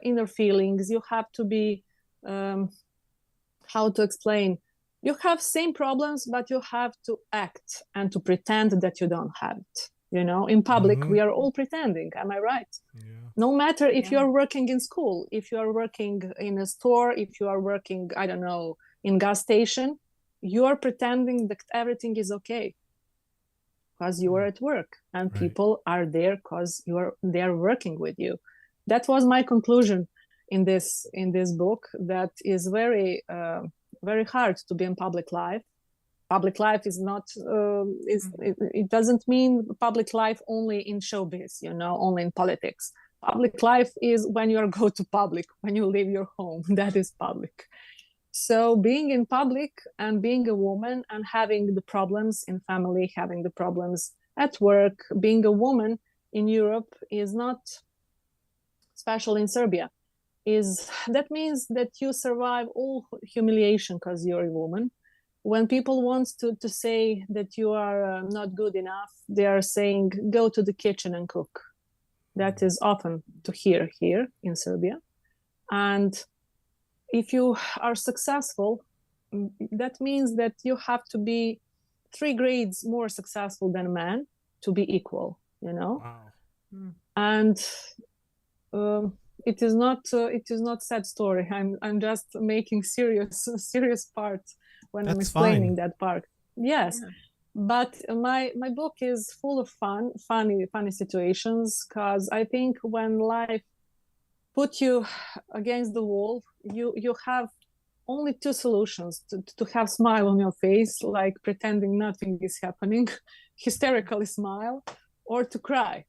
inner feelings. You have to be, how to explain, you have same problems, but you have to act and to pretend that you don't have it. You know, in public, we are all pretending. Am I right? Yeah. No matter if you're working in school, if you are working in a store, if you are working, I don't know, in gas station, you are pretending that everything is okay because you are at work and people are there because they are working with you. That was my conclusion in this book. That is very very hard to be in public life. Public life is not it doesn't mean public life only in showbiz, you know, only in politics. Public life is when you go to public, when you leave your home. That is public. So being in public and being a woman and having the problems in family, having the problems at work, being a woman in Europe is not special in Serbia. That means that you survive all humiliation because you're a woman. When people want to say that you are not good enough, they are saying, go to the kitchen and cook. That is often to hear here in Serbia. And if you are successful, that means that you have to be 3 grades more successful than a man to be equal, you know? Wow. And it is not sad story. I'm just making serious part when I'm explaining that part. Yes. Yeah. But my book is full of funny situations, because I think when life put you against the wall, you have only 2 solutions: to have smile on your face, like pretending nothing is happening, hysterically smile, or to cry.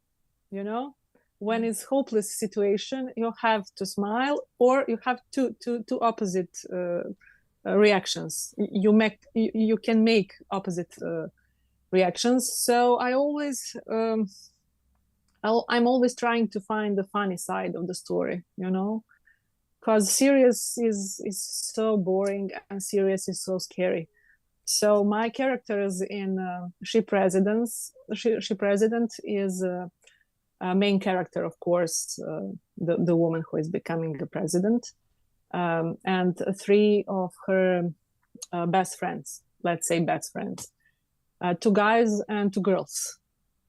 You know, when it's hopeless situation, you have to smile, or you have two opposite reactions. You can make opposite reactions. So I'm always trying to find the funny side of the story, you know, because serious is so boring and serious is so scary. So my characters in She President is a main character, of course, the woman who is becoming the president, and 3 of her best friends, let's say best friends, 2 guys and 2 girls.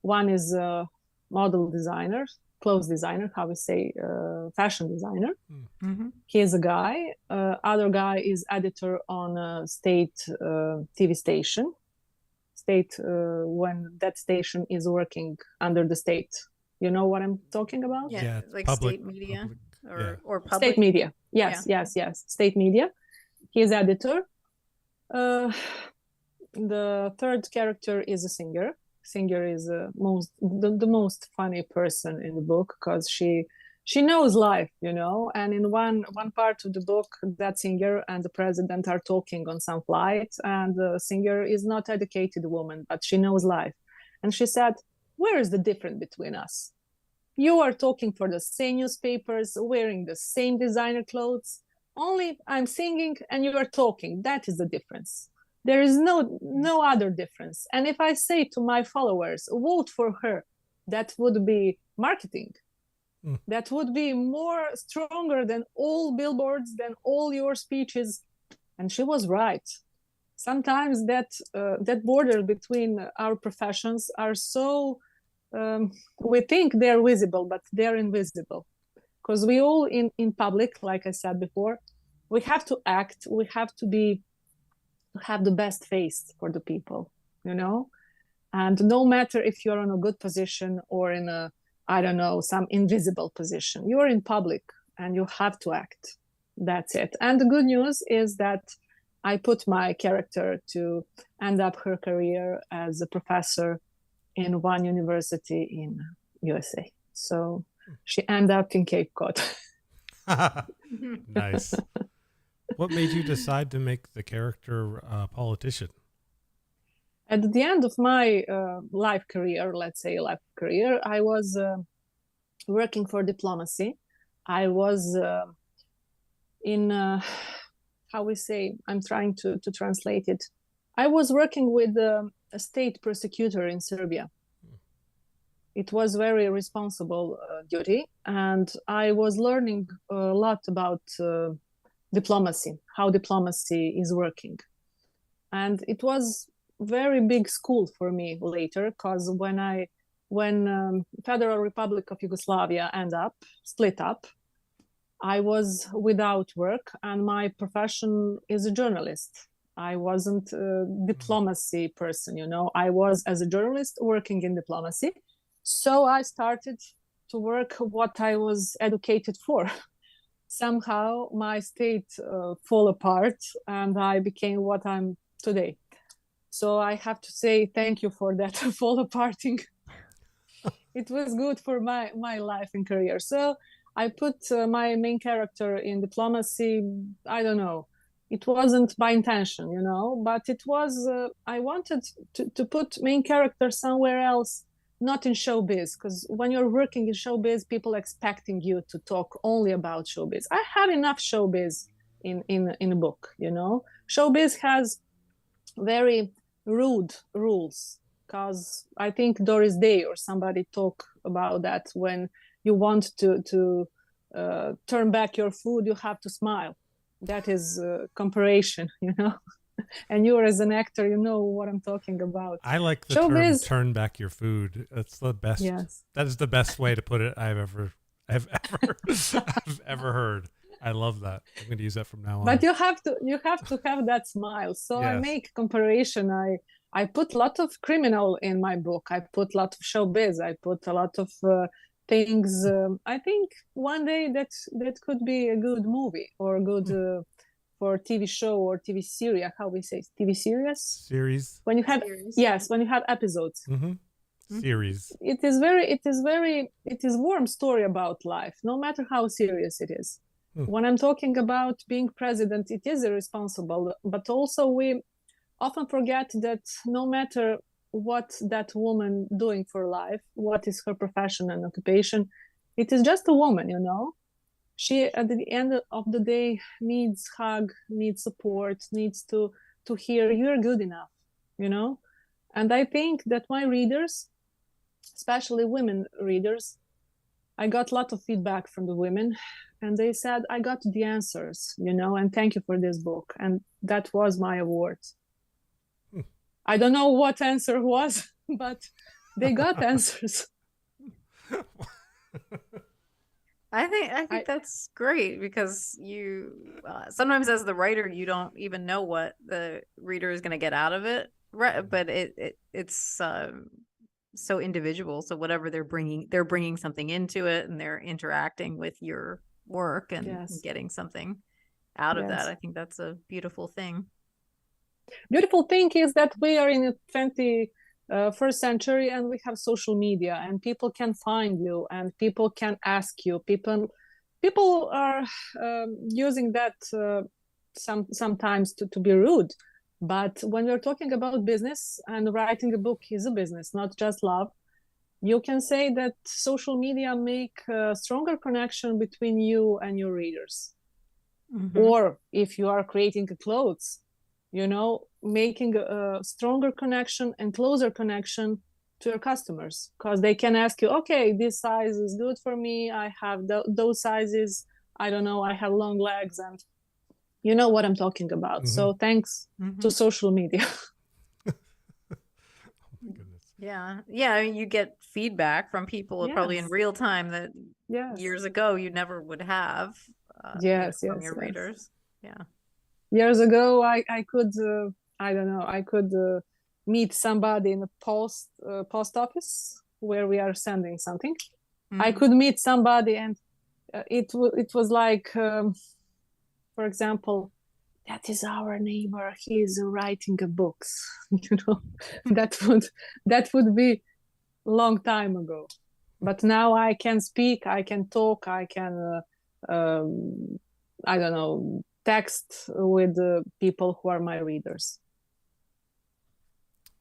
One is a model designer, clothes designer, how we say, fashion designer. Mm-hmm. He is a guy. Other guy is editor on a state TV station. When that station is working under the state You know what I'm talking about? Yeah, it's like public, state media public, or public State media. Yes, Yeah. yes. State media. He is editor. The third character is a singer. Singer is the most funny person in the book because she knows life, you know. And in one part of the book, that singer and the president are talking on some flight, and the singer is not educated woman, but she knows life. And she said, "Where is the difference between us? You are talking for the same newspapers, wearing the same designer clothes. Only I'm singing and you are talking. That is the difference. There is no other difference. And if I say to my followers, vote for her, that would be marketing. That would be more stronger than all billboards, than all your speeches." And she was right. Sometimes that border between our professions are so we think they're visible, but they're invisible. Because we all in public, like I said before, we have to act, we have to have the best face for the people, you know. And no matter if you're in a good position or in a, I don't know, some invisible position, you're in public and you have to act. That's it. And the good news is that I put my character to end up her career as a professor in one university in USA. So she ended up in Cape Cod. Nice. What made you decide to make the character a politician? At the end of my life career, I was working for diplomacy. I was in, how we say, I'm trying to translate it. I was working with a state prosecutor in Serbia. It was very responsible duty, and I was learning a lot about diplomacy, how diplomacy is working. And it was very big school for me later, because when Federal Republic of Yugoslavia split up, I was without work, and my profession is a journalist. I wasn't a diplomacy person, you know. I was, as a journalist, working in diplomacy. So I started to work what I was educated for. Somehow my state fall apart, and I became what I'm today. So I have to say thank you for that fall aparting. It was good for my life and career. So I put my main character in diplomacy. I don't know. It wasn't by intention, you know, but it was, I wanted to put main character somewhere else, not in showbiz, because when you're working in showbiz, people expecting you to talk only about showbiz. I have enough showbiz in a book, you know. Showbiz has very rude rules, because I think Doris Day or somebody talk about that. When you want to turn back your food, you have to smile. That is comparison, you know. And you, as an actor, you know what I'm talking about. I like the showbiz, term "turn back your food." That's the best. Yes. That is the best way to put it I've ever heard. I love that. I'm going to use that from now on. But you have to have that smile. So yes. I make comparison. I put a lot of criminal in my book. I put a lot of showbiz. I put a lot of things. I think one day that could be a good movie or a good for TV show or TV series. How we say TV series? Series. When you have when you have episodes. Mm-hmm. Series. It is warm story about life, no matter how serious it is. When I'm talking about being president, it is irresponsible, but also we often forget that no matter what that woman doing for life, what is her profession and occupation, it is just a woman, you know. She, at the end of the day, needs hug, needs support, needs to hear you're good enough, you know. And I think that my readers, especially women readers, I got a lot of feedback from the women, and they said, I got the answers, you know, and thank you for this book. And that was my award. I don't know what answer was, but they got answers. I think that's great, because you sometimes as the writer, you don't even know what the reader is going to get out of it. Right. But it's so individual. So whatever they're bringing something into it, and they're interacting with your work and Yes. getting something out of Yes. that. I think that's a beautiful thing. Beautiful thing is that we are in the 21st century, and we have social media, and people can find you, and people can ask you. People are using that sometimes to be rude. But when we're talking about business, and writing a book is a business, not just love, you can say that social media make a stronger connection between you and your readers. Mm-hmm. Or if you are creating clothes, making a stronger connection and closer connection to your customers, because they can ask you, okay, this size is good for me, I have those sizes, I don't know, I have long legs, and you know what I'm talking about. Mhm. So thanks to social media. Oh my goodness. Yeah. I mean, you get feedback from people probably in Yes. real time that Yes. years ago you never would have. Yes, from yes, your yes. readers. Yeah. Years ago, I could I don't know, I could meet somebody in a post office where we are sending something. I could meet somebody, and it was like, for example, that is our neighbor, he's writing a books. that would be long time ago. But now I can speak, I can talk, I can I don't know, text with the people who are my readers.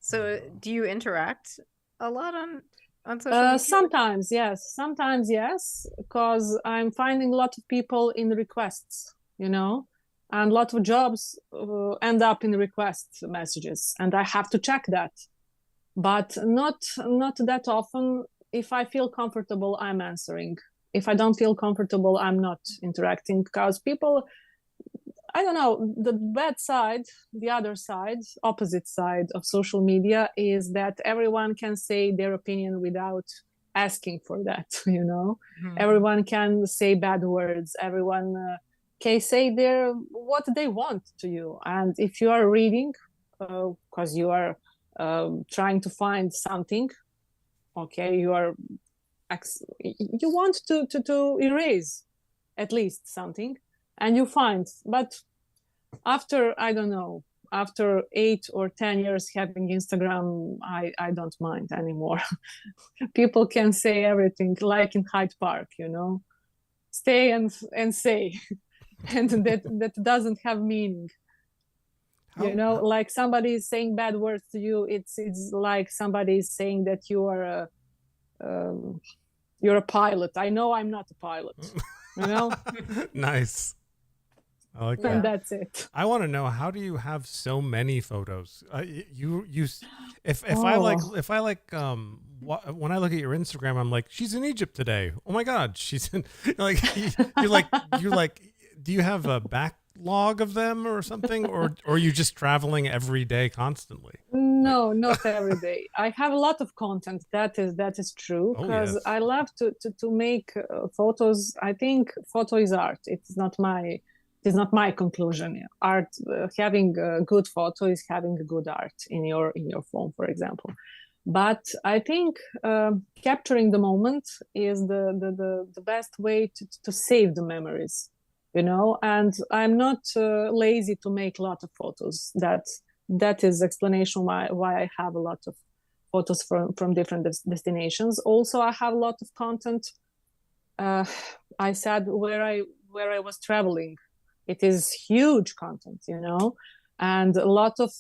So do you interact a lot on social media? Sometimes yes, because I'm finding a lot of people in requests, and a lot of jobs end up in request messages, and I have to check that, but not that often. If I feel comfortable, I'm answering. If I don't feel comfortable, I'm not interacting, because people, I don't know, the bad side, the other side, opposite side of social media is that everyone can say their opinion without asking for that, Everyone can say bad words. Everyone can say what they want to you. And if you are reading, because you are trying to find something, okay, you want to erase at least something, and you find, but after, I don't know, after 8 or 10 years having Instagram, I don't mind anymore. People can say everything, like in Hyde Park, stay and say, and that doesn't have meaning. Like somebody is saying bad words to you, it's like somebody is saying that you are you're a pilot. I know I'm not a pilot. Nice. I like that. And that's it. I want to know, how do you have so many photos? If I like when I look at your Instagram, I'm like, she's in Egypt today. Oh my God, she's in you like. Do you have a backlog of them or something, or are you just traveling every day constantly? No, not every day. I have a lot of content. That is true, because yes. I love to make photos. I think photo is art. It's not my conclusion. Art, having a good photo is having a good art in your phone, for example. But I think capturing the moment is the best way to save the memories, and I'm not lazy to make a lot of photos. That is explanation why I have a lot of photos from different destinations. Also, I have a lot of content. I said where I was traveling. It is huge content, and a lot of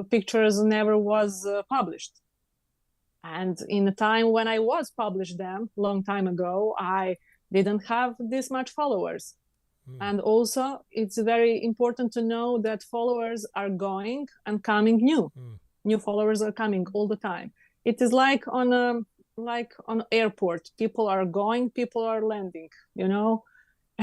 pictures never was published. And in the time when I was published them, long time ago, I didn't have this much followers. And also, it's very important to know that followers are going and coming new. New followers are coming all the time. It is like on airport. People are going, people are landing,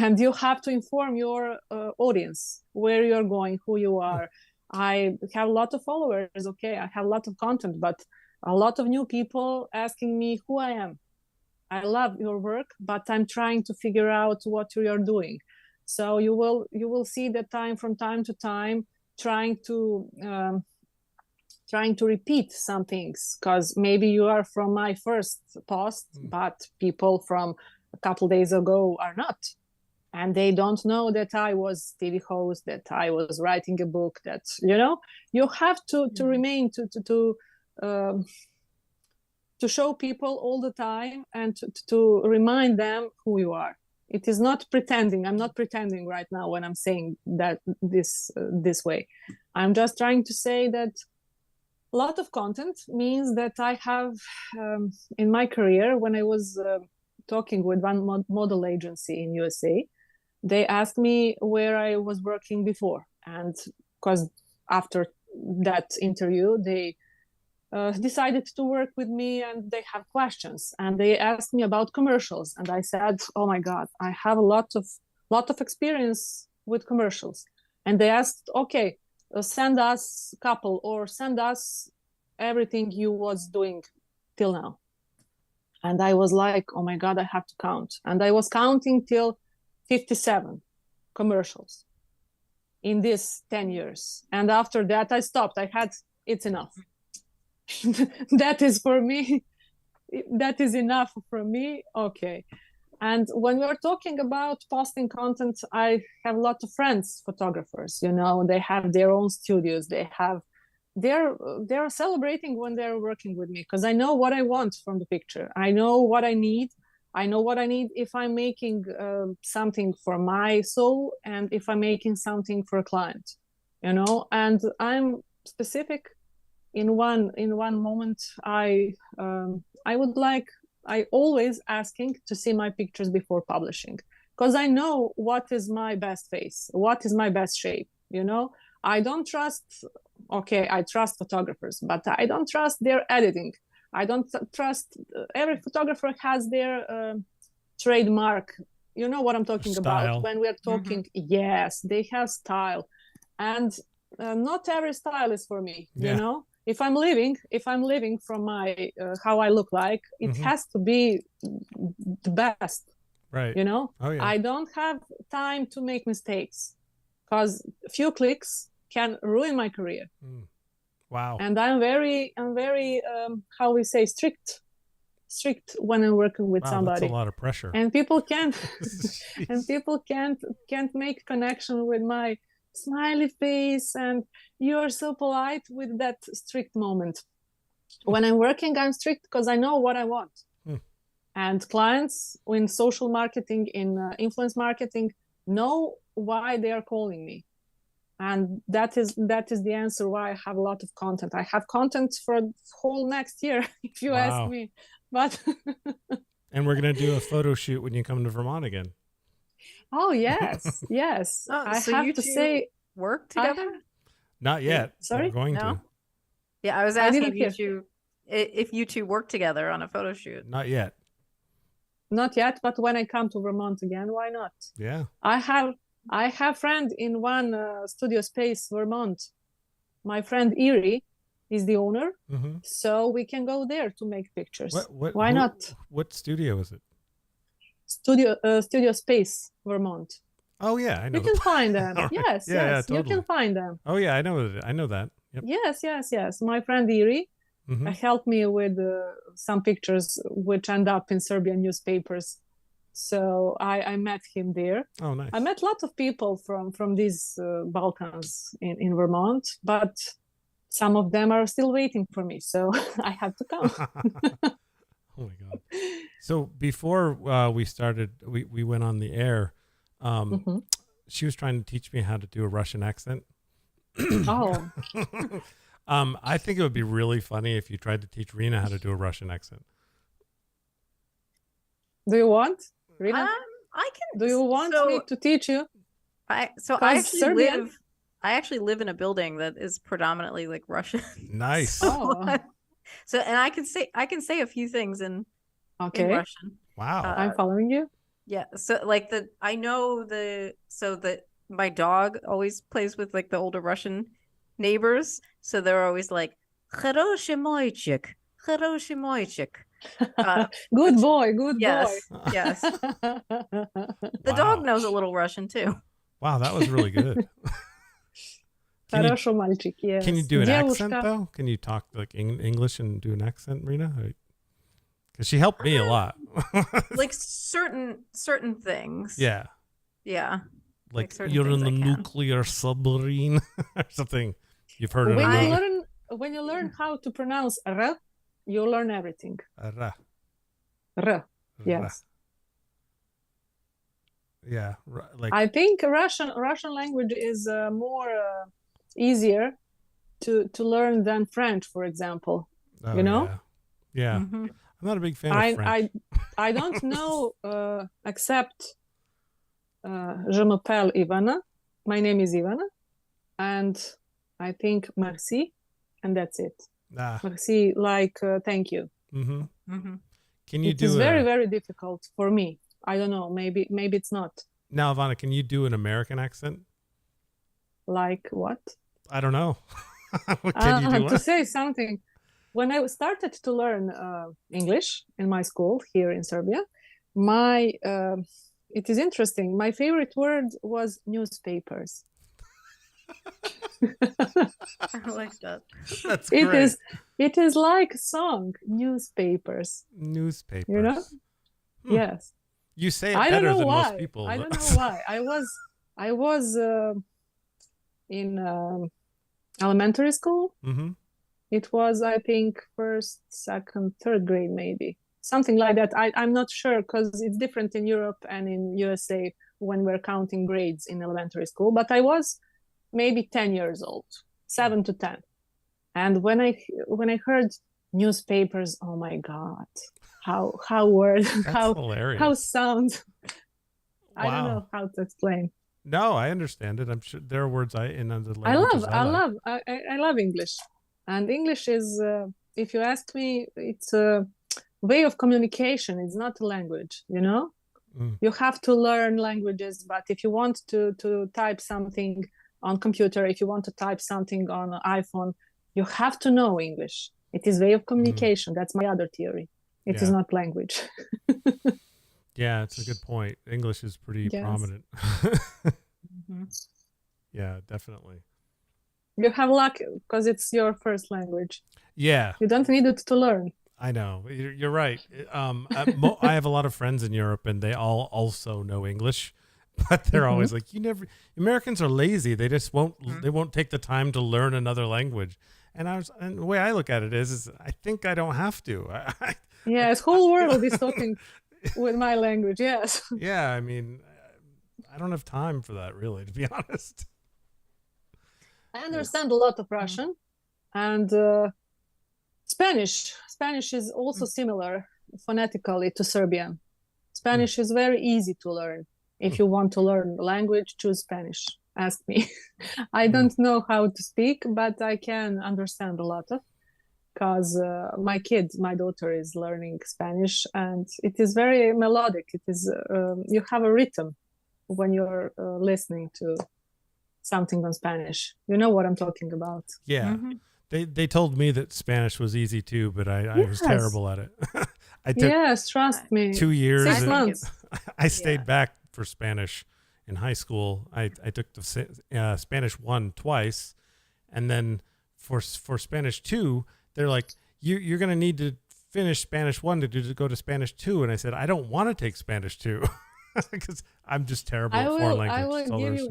and you have to inform your audience where you're going, who you are. I have a lot of followers, okay, I have a lot of content, but a lot of new people asking me who I am. I love your work, but I'm trying to figure out what you're doing. So you will see that from time to time trying to trying to repeat some things, because maybe you are from my first post, but people from a couple days ago are not. And they don't know that I was TV host, that I was writing a book, that, you have to remain, to show people all the time and to remind them who you are. It is not pretending. I'm not pretending right now when I'm saying that this way. I'm just trying to say that a lot of content means that I have, in my career, when I was talking with one model agency in USA, they asked me where I was working before. And because after that interview, they decided to work with me, and they have questions, and they asked me about commercials, and I said, oh my God, I have a lot of experience with commercials. And they asked, okay, send us a couple, or send us everything you was doing till now. And I was like, oh my God, I have to count. And I was counting till 57 commercials in this 10 years. And after that I stopped. I had, it's enough. That is for me, that is enough for me. Okay. And when we're talking about posting content, I have a lot of friends, photographers, they have their own studios. They're celebrating when they're working with me, because I know what I want from the picture. I know what I need. I know what I need if I'm making something for my soul, and if I'm making something for a client, and I'm specific. In one moment, I always asking to see my pictures before publishing, because I know what is my best face, what is my best shape. I don't trust. Okay, I trust photographers, but I don't trust their editing. I don't trust. Every photographer has their trademark. You know what I'm talking about when we're talking. Yes, they have style, and not every style is for me. If I'm living from my how I look like, it has to be the best. Right. Oh, yeah. I don't have time to make mistakes, because a few clicks can ruin my career. Wow. And I'm very how we say, strict when I'm working with somebody. That's a lot of pressure. And people can't make connection with my smiley face, and you're so polite with that strict moment. When I'm working, I'm strict because I know what I want. And clients in social marketing, in influence marketing, know why they are calling me. And that is the answer why I have a lot of content. I have content for the whole next year, if you ask me. But and we're gonna do a photo shoot when you come to Vermont again. Oh yes, yes. I so have you to say, work together? Not yet. Sorry, we're going to. Yeah, I was asking if you two work together on a photo shoot. Not yet. Not yet, but when I come to Vermont again, why not? Yeah. I have friend in one studio space, Vermont. My friend Erie is the owner, so we can go there to make pictures. Why not? What studio is it? Studio Space, Vermont. Oh yeah, I know. You can find them. Right. Yes, yeah, yes, totally. You can find them. Oh yeah, I know that. Yep. Yes. My friend Iri helped me with some pictures which end up in Serbian newspapers. So I met him there. Oh, nice. I met lots of people from these Balkans in Vermont, but some of them are still waiting for me. So I have to come. Oh my God. So before we started, we went on the air. She was trying to teach me how to do a Russian accent. Oh. I think it would be really funny if you tried to teach Rena how to do a Russian accent. Do you want, Rena? I can. Do you want me to teach you? I actually live in a building that is predominantly like Russian. Nice. So and I can say a few things in Russian. Wow. I'm following you. Yeah. So like my dog always plays with like the older Russian neighbors. So they're always like, "Хороший мальчик, хороший мальчик." Good boy. Yes. The dog knows a little Russian too. Wow, that was really good. Хорошо, мальчик, yes. Can you do an accent Девушка. though? Can you talk like English and do an accent, Rena? Because she helped me a lot. Like certain things. Yeah. Yeah. Like certain you're in things the I can. nuclear submarine or something. You've heard it. When you learn how to pronounce R, you learn everything. R. R. Yes. Yeah. Like I think Russian language is more easier to learn than French, for example. oh, you know? Yeah. Mhm. I'm not a big fan of French. I don't know except je m'appelle Ivana. My name is Ivana, and I think merci, and that's it. Merci, like thank you. Mm-hmm. Mm-hmm. Can you It do is very, very difficult for me. I don't know. Maybe it's not. Now, Ivana, can you do an American accent? Like what? I don't know. Can you do to one? say something, when I started to learn English in my school here in Serbia, it is interesting. My favorite word was newspapers. I like that. That's great. It is like a song, newspapers. Newspapers. You know? Yes. You say it I don't better know than why. most people. I don't know why. I was in elementary school. Mm-hmm. It was, I think, first, second, third grade, maybe something like that. I'm not sure because it's different in Europe and in USA when we're counting grades in elementary school. But I was maybe 10 years old, 7 to 10, and when I heard newspapers, oh my God, how word how sound. I don't know how to explain. No, I understand it. I'm sure there are words in other I languages. love English, and English is, if you ask me, it's a way of communication. It's not a language, you know. You have to learn languages, but if you want to type something on computer, if you want to type something on an iPhone, you have to know English. It is way of communication. That's my other theory. It is not language. Yeah, it's a good point. English is pretty prominent. Mm-hmm. Yeah, definitely. You have luck because it's your first language. Yeah. You don't need it to learn. I know. You're right. I have a lot of friends in Europe, and they all also know English, but they're always like, Americans are lazy. They just won't take the time to learn another language. And the way I look at it is I think I don't have to. Yes, whole world is talking with my language. Yes. Yeah, I mean, I don't have time for that, really, to be honest. I understand a lot of Russian and Spanish. Spanish is also similar phonetically to Serbian. Spanish is very easy to learn. If you want to learn language, choose Spanish. Ask me. I don't know how to speak, but I can understand a lot of, because my daughter is learning Spanish, and it is very melodic. It is you have a rhythm when you're listening to something on Spanish. You know what I'm talking about. Yeah. Mm-hmm. They told me that Spanish was easy too, but I was terrible at it. I took trust me. 2 years. 6 months. I stayed back for Spanish in high school. I took the Spanish 1 twice, and then for Spanish 2, they're like, you're going to need to finish Spanish 1 to go to Spanish 2, and I said I don't want to take Spanish 2 because I'm just terrible at foreign language. I will give you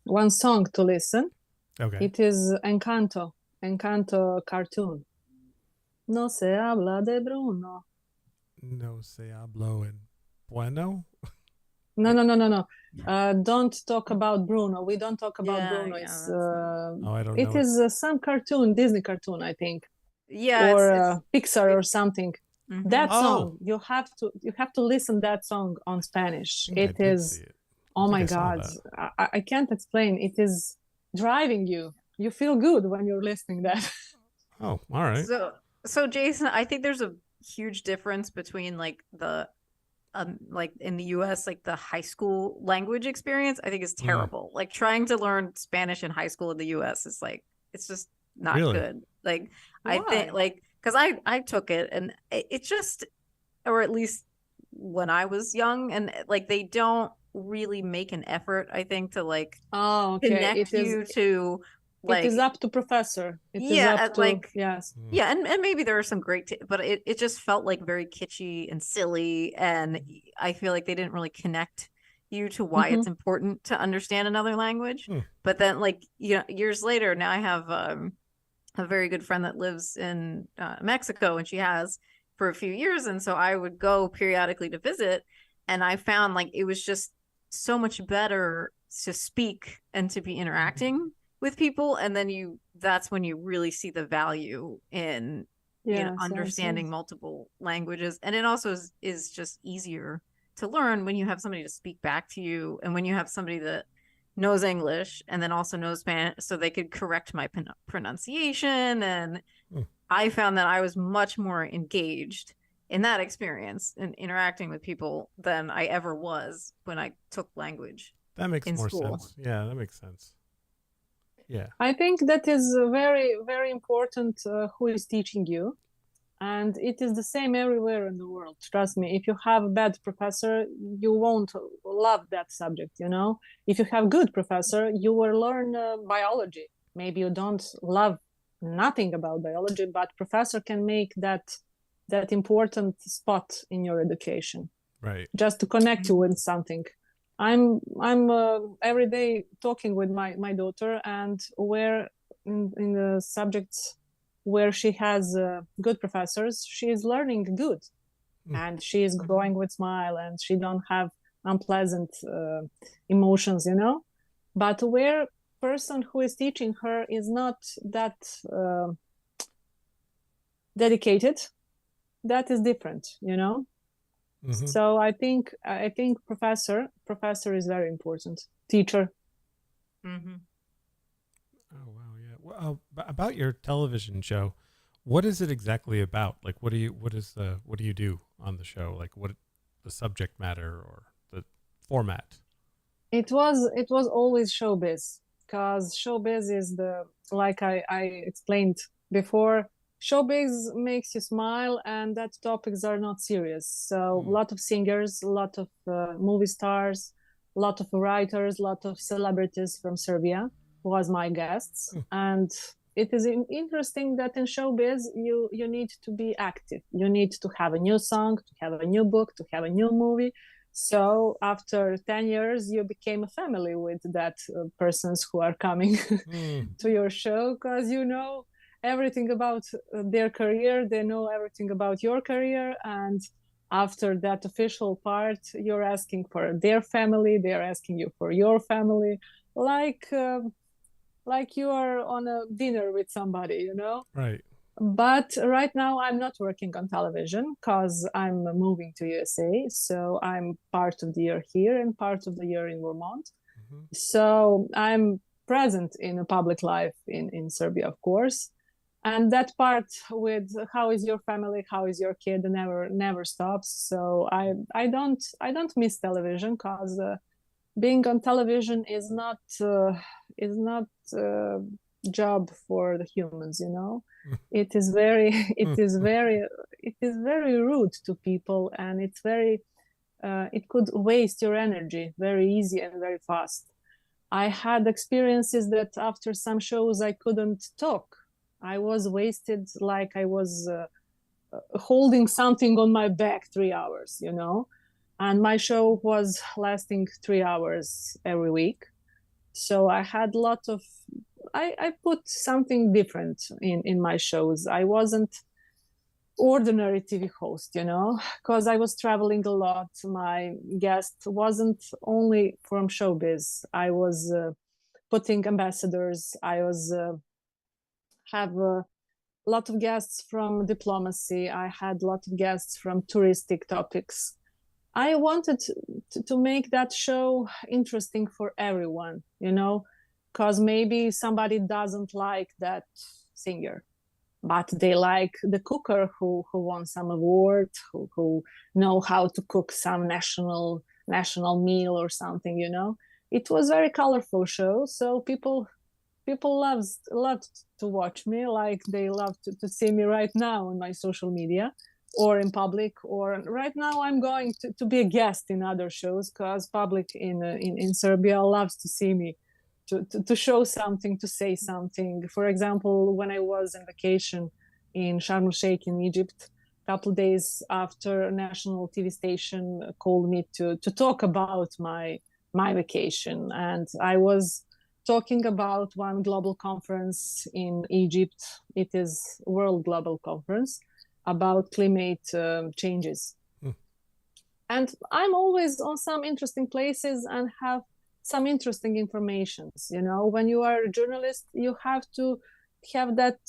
one song to listen. Okay. It is Encanto cartoon. No se habla de Bruno. No se hablo en bueno. No. Don't talk about Bruno. We don't talk about Bruno. It's, I don't know. It is some cartoon, Disney cartoon, I think. Yeah. Or Pixar or something. Mm-hmm. That song, you have to listen that song on Spanish. It is, oh my God. I can't explain. It is driving you. You feel good when you're listening that. Oh, all right. So Jason, I think there's a huge difference between like the like in the US, like the high school language experience, I think is terrible. Like trying to learn Spanish in high school in the US is like, it's just not good. Like I think like, cause I took it and it's just, or at least when I was young, and like they don't really make an effort, I think, to like okay. connect you to like, it is up to professor. It is yeah, up to, like, yes. yeah, and maybe there are some great but it just felt like very kitschy and silly, and I feel like they didn't really connect you to why it's important to understand another language. But then, like, you know, years later, now I have a very good friend that lives in Mexico, and she has for a few years, and so I would go periodically to visit, and I found like it was just so much better to speak and to be interacting with people, and then that's when you really see the value in understanding multiple languages. And it also is just easier to learn when you have somebody to speak back to you, and when you have somebody that knows English and then also knows Spanish, so they could correct my pronunciation. And I found that I was much more engaged in that experience and interacting with people than I ever was when I took language. That makes more school. sense. Yeah, that makes sense. Yeah. I think that is very, very important who is teaching you. And it is the same everywhere in the world. Trust me, if you have a bad professor, you won't love that subject, you know? If you have good professor, you will learn biology. Maybe you don't love nothing about biology, but professor can make that important spot in your education. Right. Just to connect you with something. I'm every day talking with my daughter, and where in the subjects where she has good professors, she is learning good, and she is growing with smile, and she don't have unpleasant emotions, you know. But where person who is teaching her is not that dedicated, that is different, you know. So I think professor is very important. Teacher. Oh wow, yeah. Well, about your television show, what is it exactly about? Like, what do you do on the show? Like, what the subject matter or the format? It was always showbiz, because showbiz is like I explained before. Showbiz makes you smile, and that topics are not serious. So a lot of singers, a lot of movie stars, a lot of writers, a lot of celebrities from Serbia was my guests. And it is interesting that in showbiz you need to be active. You need to have a new song, to have a new book, to have a new movie. So after 10 years you became a family with that persons who are coming to your show, because you know everything about their career, they know everything about your career, and after that official part you're asking for their family, they're asking you for your family, like you are on a dinner with somebody, you know. Right. But right now I'm not working on television because I'm moving to USA, so I'm part of the year here and part of the year in Vermont. So I'm present in a public life in Serbia, of course. And that part with how is your family, how is your kid, never stops. So I don't miss television, because being on television is not job for the humans, you know. It is very rude to people, and it's very it could waste your energy very easy and very fast. I had experiences that after some shows I couldn't talk. I was wasted, like I was holding something on my back 3 hours, you know. And my show was lasting 3 hours every week. So I had a lot of, I put something different in my shows. I wasn't ordinary TV host, you know, because I was traveling a lot. My guest wasn't only from showbiz. I was putting ambassadors. I was have a lot of guests from diplomacy. I had a lot of guests from touristic topics. I wanted to make that show interesting for everyone, you know, because maybe somebody doesn't like that singer, but they like the cooker who won some award, who know how to cook some national meal or something, you know. It was very colorful show, so people loved to watch me, like they love to see me right now on my social media. or in public, or right now I'm going to be a guest in other shows, because public in Serbia loves to see me, to show something, to say something. For example, when I was on vacation in Sharm el Sheikh in Egypt, a couple of days after, a national TV station called me to talk about my vacation, and I was talking about one global conference in Egypt. It is World Global Conference about climate changes. And I'm always on some interesting places and have some interesting informations. You know, when you are a journalist, you have to have that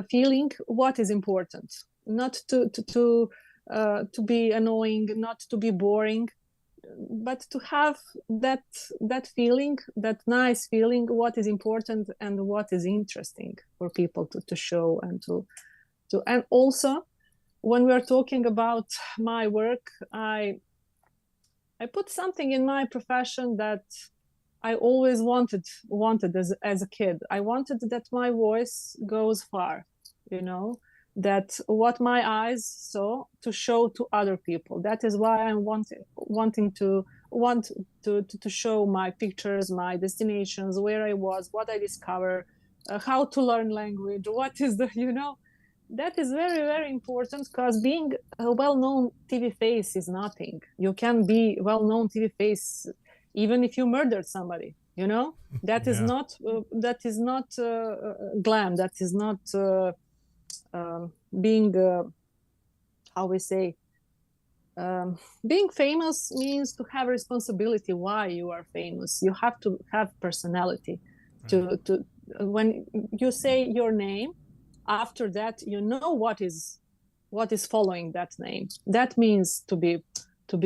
feeling what is important, not to be annoying, not to be boring, but to have that feeling, that nice feeling, what is important and what is interesting for people to show and to and also when we are talking about my work, I put something in my profession that I always wanted as a kid. I wanted that my voice goes far, you know, that what my eyes saw to show to other people. That is why I'm wanting to show my pictures, my destinations, where I was, what I discovered, how to learn language, what is the, you know, that is very, very important, because being a well-known TV face is nothing. You can be well-known TV face even if you murdered somebody, you know. That is not glam. That is not being how we say, being famous means to have responsibility. Why you are famous? You have to have personality. Right. To when you say your name, after that you know what is following that name. That means to be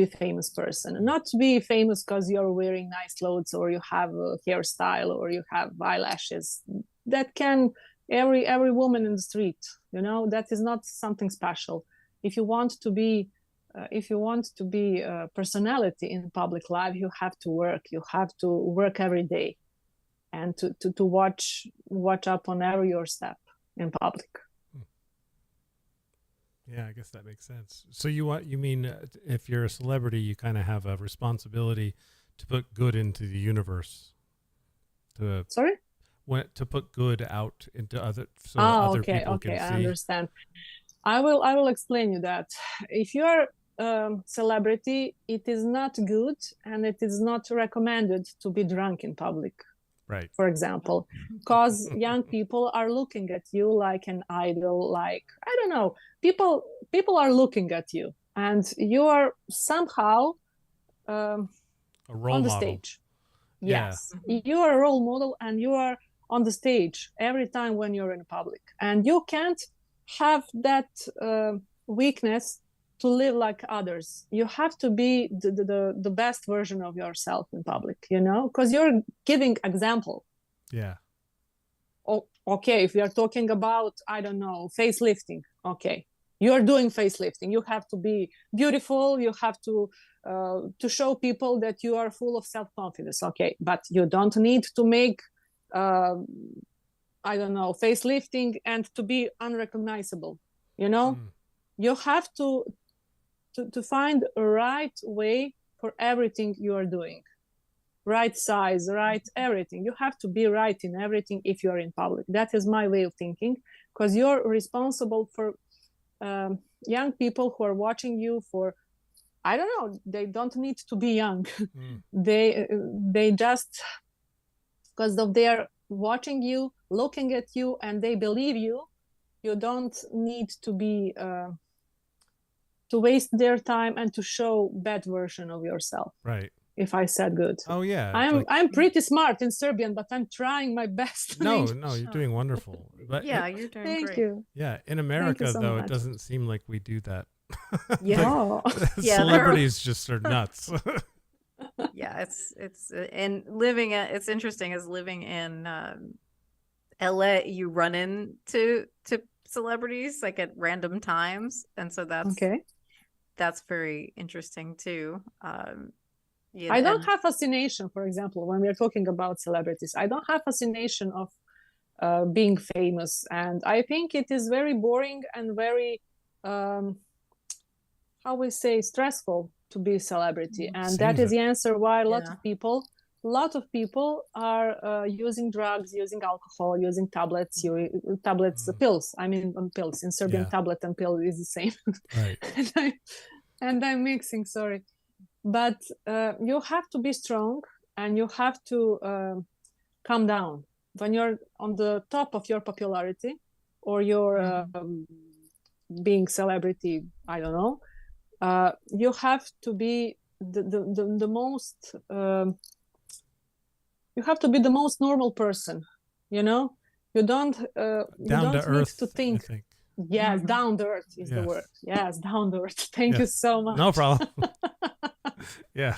famous person, not to be famous because you're wearing nice clothes or you have a hairstyle or you have eyelashes. That can every woman in the street, you know. That is not something special. If you want to be a personality in public life, you have to work every day, and to watch up on every your step in public. Yeah, I guess that makes sense. So you mean if you're a celebrity, you kind of have a responsibility to put good into the universe. To put good out into other, so other people can see. I understand. I will explain you that. If you are celebrity, it is not good and it is not recommended to be drunk in public. Right. For example, because young people are looking at you like an idol, like, I don't know, people are looking at you, and you are somehow a role on the model. stage. Yes, you are a role model, and you are on the stage every time when you're in public, and you can't have that weakness to live like others. You have to be the best version of yourself in public, you know, because you're giving example. Yeah. Oh, okay, if we are talking about, I don't know, facelifting, okay, you're doing facelifting, you have to be beautiful, you have to show people that you are full of self-confidence, okay, but you don't need to make I don't know, facelifting and to be unrecognizable, you know. You have to find a right way for everything you are doing, right size, right everything. You have to be right in everything if you are in public. That is my way of thinking, because you're responsible for young people who are watching you for, I don't know, they don't need to be young. They just, because of their watching you, looking at you, and they believe you, you don't need to be to waste their time and to show bad version of yourself. Right. If I said good. Oh yeah. I'm pretty smart in Serbian, but I'm trying my best. No, you're doing wonderful. But yeah, you're doing thank great. you. Yeah, in America so though, much. it doesn't seem like we do that. Yeah. Celebrities just are nuts. Yeah, it's and it's interesting as living in LA, you run into celebrities like at random times, and so that's very interesting too. I don't have fascination, for example, when we're talking about celebrities, I don't have fascination of being famous, and I think it is very boring and very how we say, stressful to be a celebrity, and Seems that is it. the answer why a lot Yeah. of people are using drugs, using alcohol, using tablets, pills. I mean, pills in Serbian, Yeah. tablet and pill is the same. Right. and I'm mixing, sorry. But you have to be strong, and you have to calm down when you're on the top of your popularity, or you're being celebrity. I don't know. You have to be the most. You have to be the most normal person. You know, you don't. You Down to don't need earth, to think. I think. Yes, down to earth is the Yes. word. Yes, down to earth. Thank you Yes. so much. No problem. Yeah.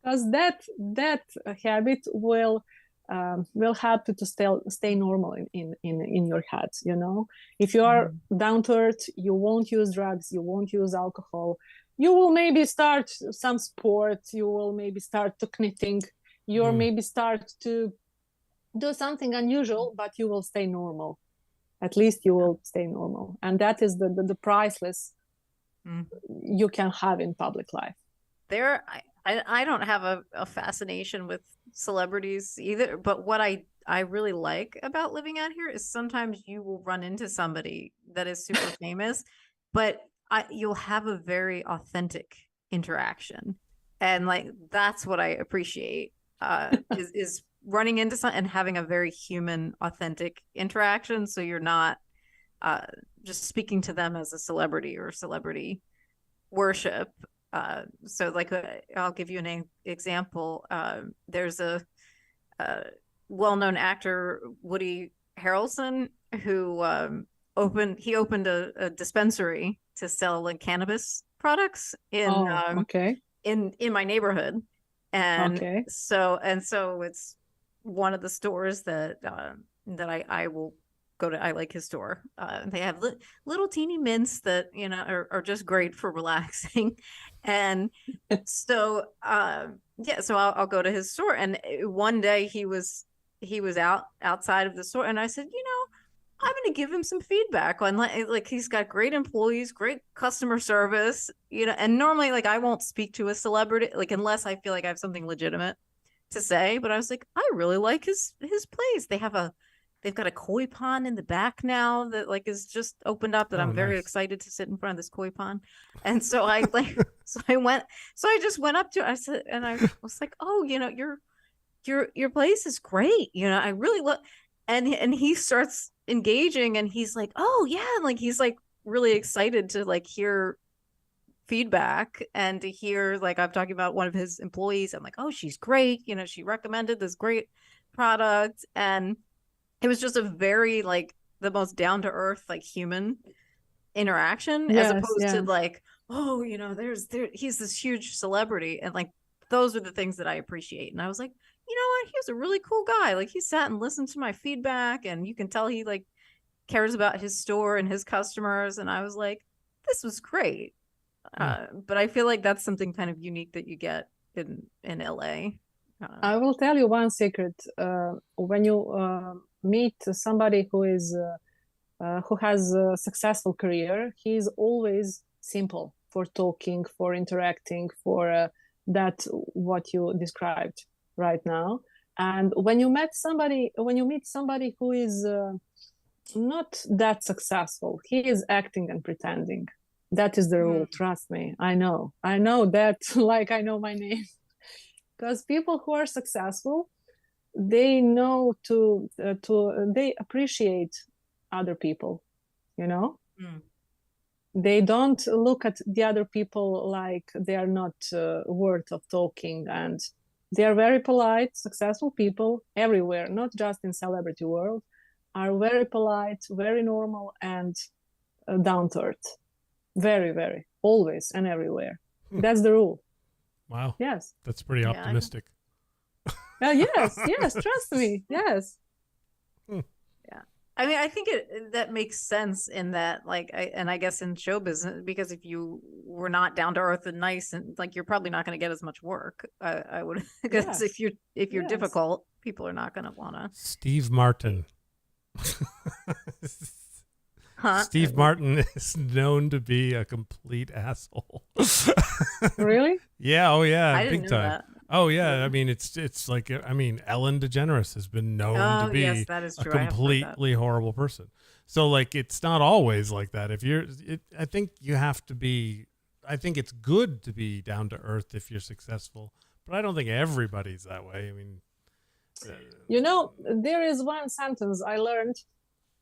Because that habit will help you to stay normal in your head. You know, if you are down to earth, you won't use drugs, you won't use alcohol. You will maybe start some sport. You will maybe start to knitting. You will maybe start to do something unusual, but you will stay normal. At least you will stay normal, and that is the priceless you can have in public life. I don't have a fascination with celebrities either, but what I really like about living out here is sometimes you will run into somebody that is super famous, but you'll have a very authentic interaction, and like that's what I appreciate is running into some and having a very human, authentic interaction. So you're not just speaking to them as a celebrity or celebrity worship. So like I'll give you an example. There's a well-known actor, Woody Harrelson, who opened a dispensary to sell like cannabis products in my neighborhood, and so it's one of the stores that I will go to. I like his store. They have little teeny mints that are just great for relaxing, and so so I'll go to his store. And one day he was outside of the store, and I said, I'm going to give him some feedback on like he's got great employees, great customer service, and normally like I won't speak to a celebrity like unless I feel like I have something legitimate to say. But I was like, I really like his place. They've got a koi pond in the back now that like is just opened up that I'm very excited to sit in front of this koi pond. And so I just went up to I said, and I was like, oh, your place is great. I really love, and he starts engaging, and he's like, oh yeah. And like, he's like really excited to like hear feedback and to hear, like, I'm talking about one of his employees. I'm like, oh, she's great. She recommended this great product. And it was just a very like the most down to earth, like human interaction, as opposed to like, oh, he's this huge celebrity. And like, those are the things that I appreciate. And I was like, you know what? He's a really cool guy. Like, he sat and listened to my feedback, and you can tell he like cares about his store and his customers. And I was like, this was great. But I feel like that's something kind of unique that you get in LA. I will tell you one secret. When you meet somebody who has a successful career, he's always simple for talking, for interacting, for that what you described right now. And when you meet somebody who is not that successful, he is acting and pretending. That is the rule. Trust me. I know that. Like, I know my name. Because people who are successful, they know they appreciate other people, They don't look at the other people like they are not worth of talking, and they are very polite. Successful people everywhere, not just in celebrity world, are very polite, very normal, and down to earth. Very, very, always and everywhere. That's the rule. Wow. Yes. That's pretty optimistic. Yes, trust me. Yes. Yeah. I mean, I think that makes sense in that, like, I guess in show business, because if you were not down to earth and nice, and like, you're probably not going to get as much work. I would, because if you're difficult, people are not going to want to. Steve Martin. Steve Martin is known to be a complete asshole. Really? Yeah. Oh yeah. I didn't big know time. that. Oh yeah. I mean, it's like, I mean, Ellen DeGeneres has been known to be yes, that is a true. I have heard that. completely horrible person. So like, it's not always like that. I think you have to be. I think it's good to be down to earth if you're successful, but I don't think everybody's that way. I mean, You know, there is one sentence I learned,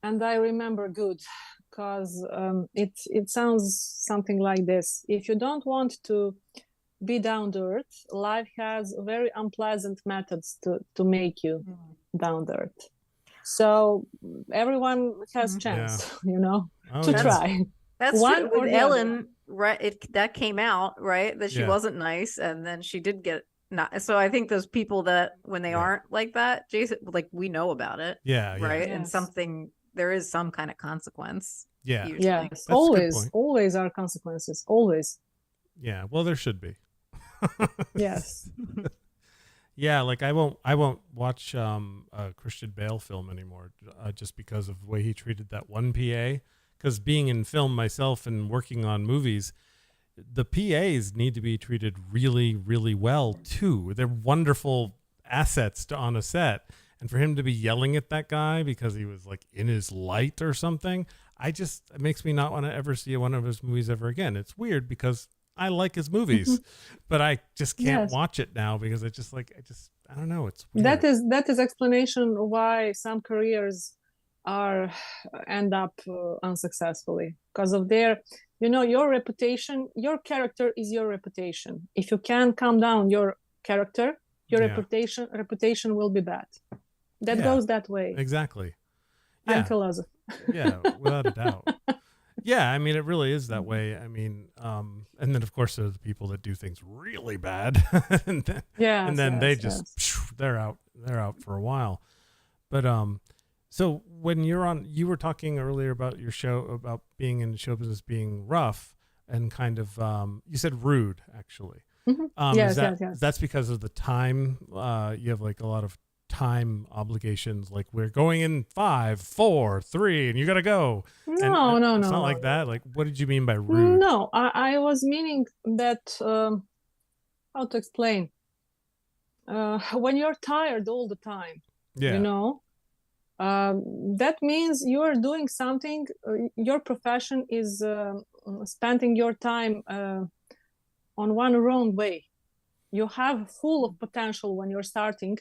and I remember good, because it sounds something like this: if you don't want to be down to earth, life has very unpleasant methods to make you down to earth. So everyone has chance, you know, to try. That's one true. or With the other. Ellen, right? That came out, right? That she wasn't nice, and then she did get not. So I think those people that when they aren't like that, Jason, like we know about it, right? And there is some kind of consequence. Yeah. Usually. Yes. Always are consequences. Always. Yeah. Well, there should be. Yes. Yeah, like I won't watch a Christian Bale film anymore just because of the way he treated that one PA. Because being in film myself and working on movies, the PAs need to be treated really, really well too. They're wonderful assets on a set, and for him to be yelling at that guy because he was like in his light or something, it makes me not want to ever see one of his movies ever again. It's weird because I like his movies, but I just can't watch it now because I don't know. It's weird. That is explanation why some careers end up unsuccessfully because of their, you know, your reputation. Your character is your reputation. If you can calm down your character, your reputation will be bad. That goes that way. Exactly. I'm philosopher. Yeah, without a doubt. Yeah, I mean, it really is that way. I mean, and then of course there's the people that do things really bad, and then they're out for a while. But so when you were talking earlier about your show about being in show business being rough and kind of you said rude actually. Yes. That's because of the time. You have like a lot of time obligations, like we're going in 5, 4, 3 and you gotta go. No, it's not like that. Like, what did you mean by rude? No, I was meaning that how to explain, when you're tired all the time, you know, that means you are doing something, your profession is spending your time on one wrong way. You have full of potential when you're starting,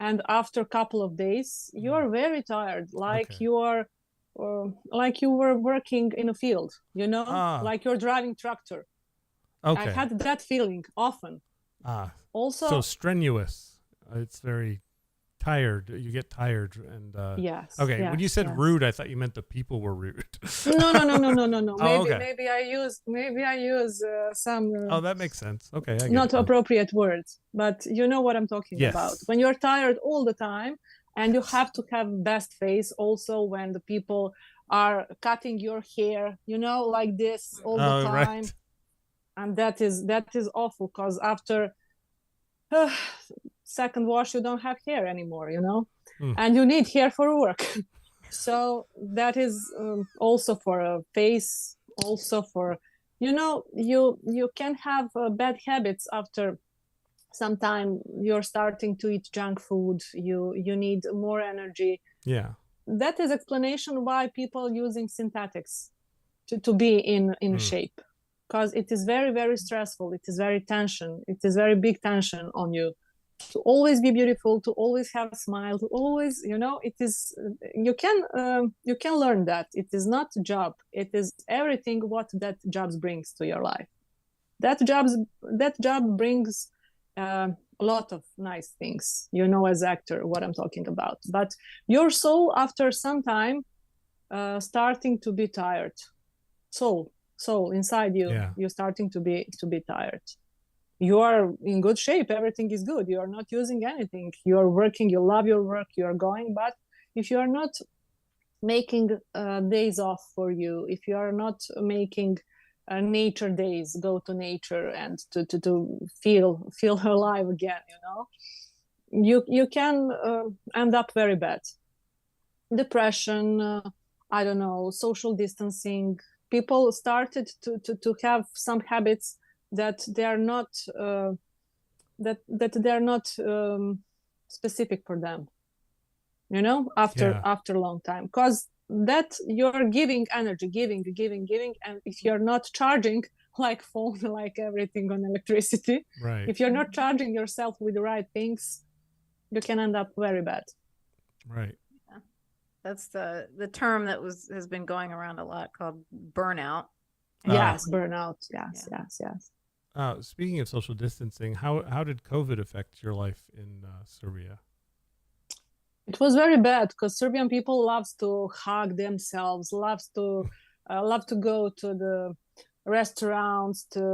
and after a couple of days you are very tired, like you are like you were working in a field, you know, like you're driving tractor. I had that feeling often. Also, so strenuous. It's very tired. You get tired and yes. When you said rude, I thought you meant the people were rude. No. Oh, maybe I use some that makes sense. Okay, I get not appropriate words, but you know what I'm talking Yes. about. When you're tired all the time and you have to have best face also when the people are cutting your hair, you know, like this all the time. Right. And that is awful, because after second wash you don't have hair anymore, you know, and you need hair for work. So that is also for a face, also for, you know, you can have bad habits after some time. You're starting to eat junk food, you need more energy. That is explanation why people using synthetics to be in shape, because it is very, very stressful. It is very big tension on you to always be beautiful, to always have a smile, to always, you know, it is, you can learn that. It is not a job. It is everything what that job brings to your life. That job brings a lot of nice things, you know, as actor, what I'm talking about. But your soul, after some time, starting to be tired. Soul inside you, you're starting to be tired. You are in good shape, everything is good, you are not using anything, you are working, you love your work, you are going. But if you are not making days off for you, if you are not making nature days, go to nature and to feel alive again, you know, you can end up very bad. Depression, I don't know, social distancing. People started to have some habits that they are not that they are not specific for them. You know, after a long time, because that you're giving energy, giving, and if you're not charging, like phone, like everything on electricity, Right. if you're not charging yourself with the right things, you can end up very bad. Right. Yeah. That's the term that has been going around a lot, called burnout. Yes, burnout. Yes. Speaking of social distancing, how did COVID affect your life in Serbia? It was very bad because Serbian people loves to hug themselves, love to go to the restaurants, to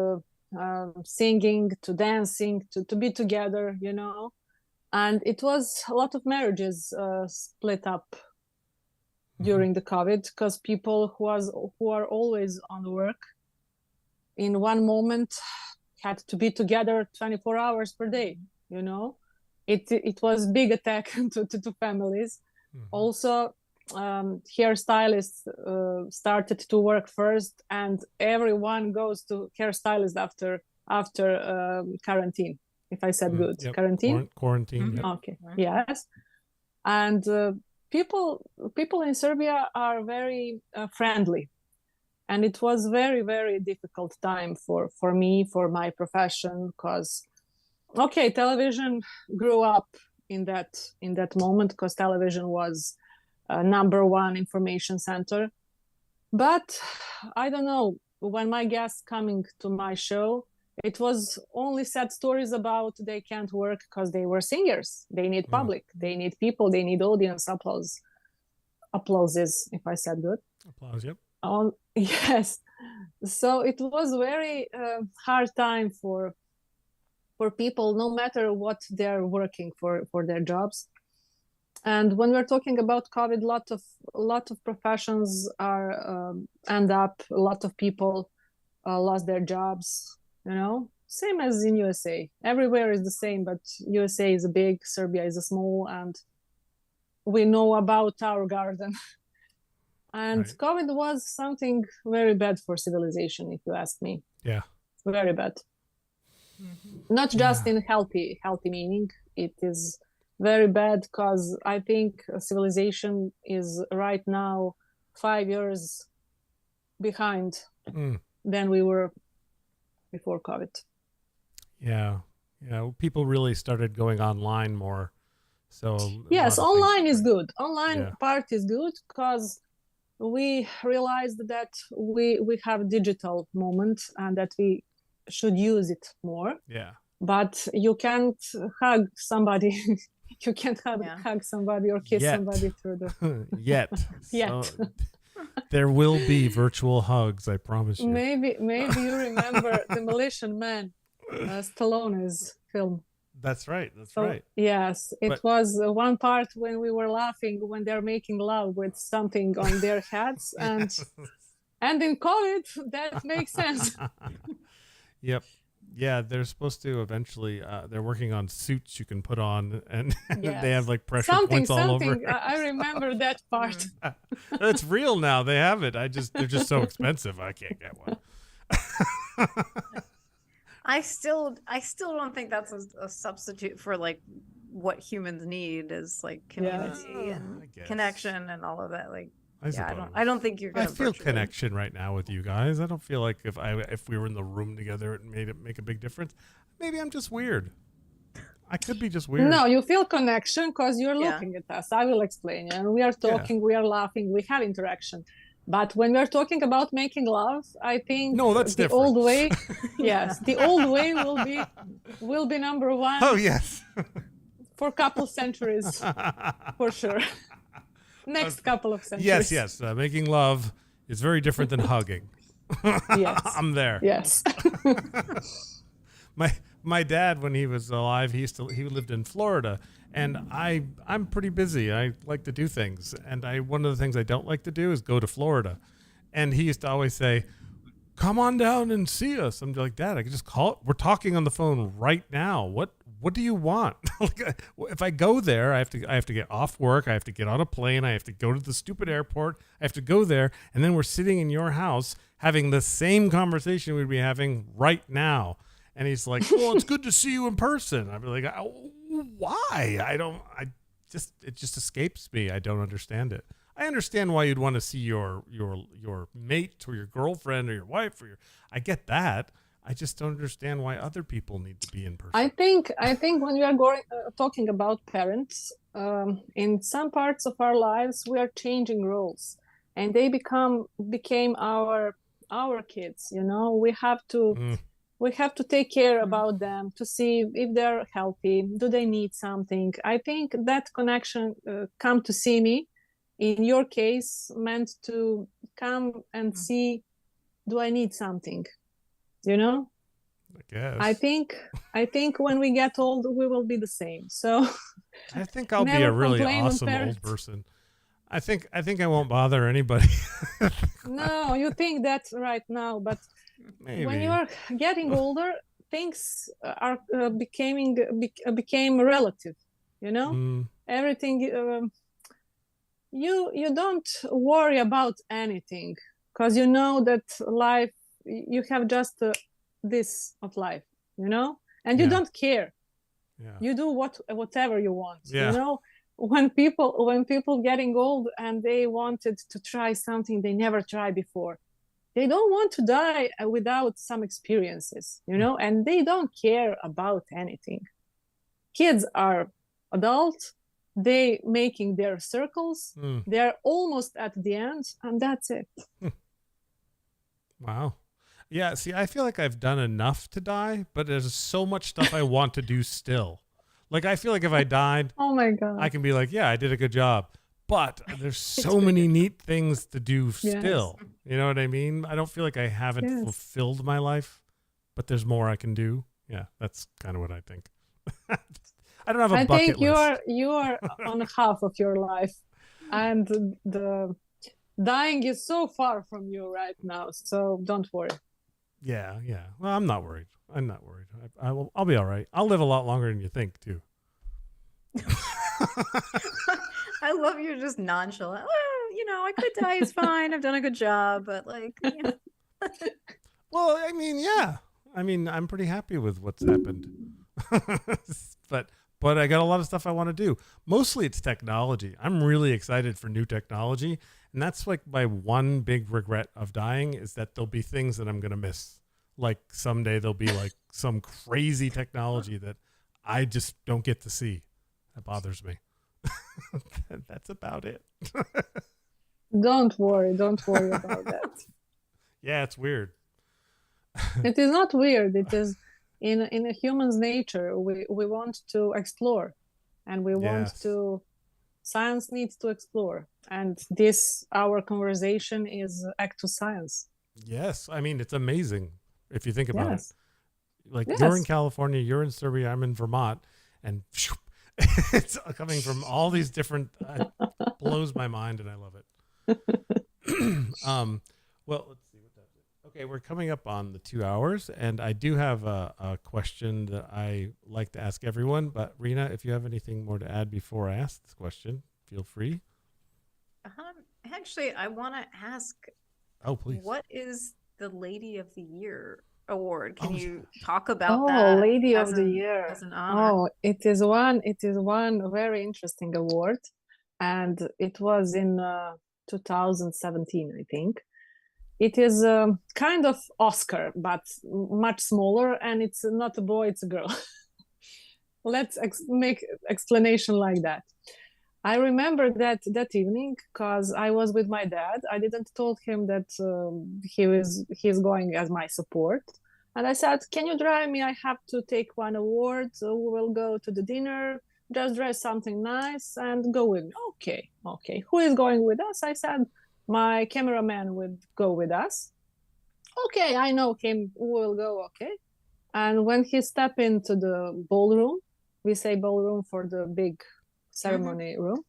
singing, to dancing, to be together, you know. And it was a lot of marriages split up during the COVID, because people who are always on work in one moment had to be together 24 hours per day, you know. It was big attack to families. Also, hairstylists started to work first, and everyone goes to hairstylist after quarantine. If I said good, Yep. quarantine. Quarantine. Yep. Okay. Yes, and people in Serbia are very friendly, and it was very, very difficult time for me, for my profession, because television grew up in that moment, because television was number one information center. But I don't know, when my guests coming to my show, it was only sad stories about they can't work because they were singers. They need public, they need people, they need audience, applauses, if I said good. Applause, yep. Yes. So it was very hard time for people, no matter what they're working for their jobs. And when we're talking about COVID, a lot of professions are end up. A lot of people lost their jobs. You know, same as in USA. Everywhere is the same, but USA is a big, Serbia is a small, and we know about our garden. And COVID was something very bad for civilization, if you ask me. Yeah, very bad. Not just in healthy meaning. It is very bad because I think civilization is right now 5 years behind than we were before COVID. Yeah. People really started going online more. So yes, online is good. Online part is good because we realized that we have digital moment and that we should use it more. Yeah. But you can't hug somebody. You can't hug somebody or kiss somebody through the yet. So, there will be virtual hugs, I promise you. Maybe you remember Demolition Man, Stallone's film. That's right. Yes, it was one part when we were laughing when they're making love with something on their heads, and in COVID that makes sense. Yep. Yeah, they're supposed to eventually. They're working on suits you can put on, and they have like pressure points all over. I remember that part. It's real now. They have it. They're just so expensive. I can't get one. I still don't think that's a substitute for like what humans need is like community and connection and all of that. Like, I don't think you're gonna. I feel connection right now with you guys. I don't feel like if we were in the room together, it make a big difference. Maybe I'm just weird. I could be just weird. No, you feel connection because you're looking at us. I will explain. And we are talking, we are laughing, we have interaction. But when we're talking about making love, I think that's the different. old way. Yes, the old way will be number one. Oh yes. For a couple centuries, for sure. Next couple of centuries. Yes. Making love is very different than hugging. Yes. I'm there. Yes. My dad, when he was alive, he lived in Florida, and I'm pretty busy. I like to do things, and one of the things I don't like to do is go to Florida. And he used to always say, "Come on down and see us." I'm like, "Dad, I can just call. We're talking on the phone right now. what do you want? Like, if I go there, I have to get off work. I have to get on a plane. I have to go to the stupid airport. I have to go there. And then we're sitting in your house having the same conversation we'd be having right now. And he's like, well, it's good to see you in person. I'd be like, why? It just escapes me. I don't understand it. I understand why you'd want to see your mate or your girlfriend or your wife I get that. I just don't understand why other people need to be in person. I think when we are talking about parents, in some parts of our lives we are changing roles, and they became our kids. You know, we have to take care about them to see if they're healthy. Do they need something? I think that connection, come to see me, in your case, meant to come and see, do I need something? You know, I guess. I think when we get old, we will be the same. So I think I'll be a really awesome old person. I think I won't bother anybody. No, you think that right now, but maybe when you are getting older, things are became relative. You know, everything. You don't worry about anything because you know that life. You have just this of life, you know, and you don't care. Yeah. You do whatever you want. Yeah. You know, when people getting old and they wanted to try something they never tried before, they don't want to die without some experiences, you know, and they don't care about anything. Kids are adult, they making their circles, they're almost at the end, and that's it. Wow. Yeah, see, I feel like I've done enough to die, but there's so much stuff I want to do still. Like, I feel like if I died, oh my God, I can be like, yeah, I did a good job. But there's so many neat things to do still. Yes. You know what I mean? I don't feel like I haven't fulfilled my life, but there's more I can do. Yeah, that's kind of what I think. I don't have a bucket list. I think you are on half of your life, and the dying is so far from you right now. So don't worry. Yeah. Well, I'm not worried. I'll be all right. I'll live a lot longer than you think, too. I love you just nonchalant. Well, you know, I could die. It's fine. I've done a good job, but like, you know. Well, I mean, yeah. I mean, I'm pretty happy with what's happened. But I got a lot of stuff I want to do. Mostly it's technology. I'm really excited for new technology. And that's like my one big regret of dying is that there'll be things that I'm going to miss. Like someday there'll be like some crazy technology that I just don't get to see. That bothers me. That's about it. Don't worry about that. Yeah, it's weird. It is not weird. It is in a human's nature. We want to explore, and we want to. Science needs to explore, and our conversation is act to science. Yes, I mean it's amazing if you think about it. Like yes. You're in California, you're in Serbia, I'm in Vermont, and it's coming from all these different. Blows my mind, and I love it. Well, let's see what that is. Okay, we're coming up on the 2 hours, and I do have a question that I like to ask everyone. But Rena, if you have anything more to add before I ask this question, feel free. Actually, I want to ask. Oh, please. What is the Lady of the Year award? Can you talk about that? Oh, Lady of the Year. As an honor? Oh, it is one very interesting award, and it was in 2017, I think. It is kind of Oscar, but much smaller, and it's not a boy, it's a girl. Let's make explanation like that. I remember that evening because I was with my dad. I didn't told him that he's going as my support. And I said, can you drive me? I have to take one award. So we will go to the dinner, just dress something nice and go with me. Okay. Who is going with us? I said, my cameraman would go with us. Okay, I know him. We will go. Okay. And when he stepped into the ballroom, we say ballroom for the big ceremony room,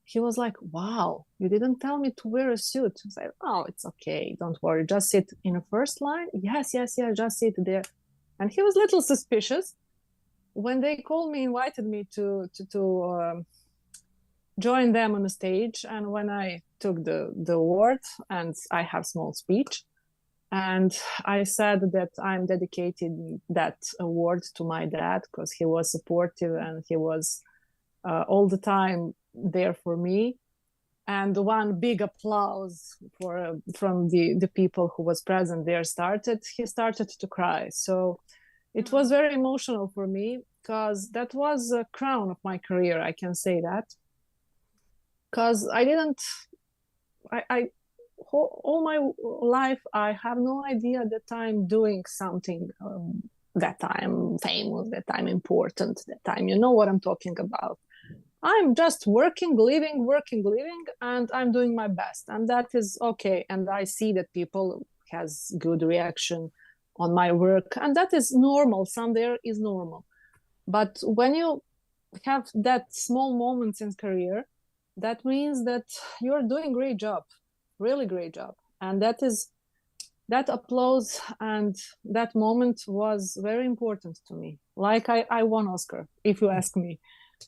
he was like, wow, you didn't tell me to wear a suit. I said, oh, it's okay, don't worry, just sit in the first line. Yes, just sit there. And he was a little suspicious, when they called me, invited me to join them on the stage, and when I took the award, and I have small speech, and I said that I'm dedicating that award to my dad because he was supportive and he was all the time there for me. And one big applause from the people who was present there he started to cry. So it was very emotional for me because that was a crown of my career, I can say that. Because all my life, I have no idea that I'm doing something, that I'm famous, that I'm important, that you know what I'm talking about. I'm just working, living, and I'm doing my best. And that is okay. And I see that people has good reaction on my work. And that is normal. Somewhere is normal. But when you have that small moments in career, that means that you're doing great job, really great job. And that applause and that moment was very important to me. Like I won Oscar, if you ask me.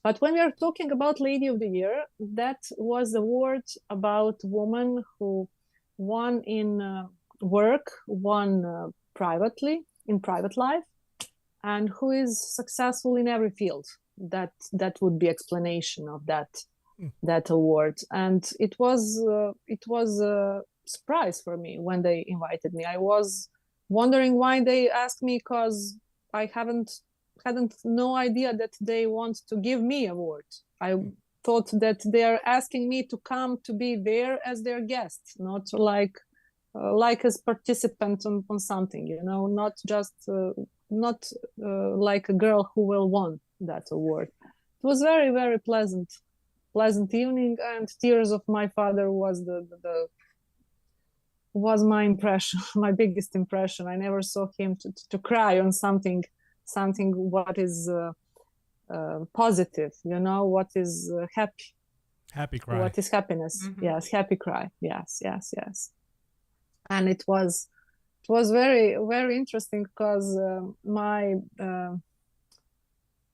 But when we are talking about Lady of the Year, that was the award about woman who won in work, won privately, in private life, and who is successful in every field. That would be explanation of that award. And it was a surprise for me when they invited me. I was wondering why they asked me, because I hadn't no idea that they want to give me award. I thought that they are asking me to come to be there as their guest, not like as participant on something, you know, not just like a girl who will won that award. It was very, very pleasant evening, and Tears of My Father was was my impression, my biggest impression. I never saw him to cry on something what is positive, you know, what is happy cry, what is happiness. Yes, happy cry. Yes. And it was very, very interesting because my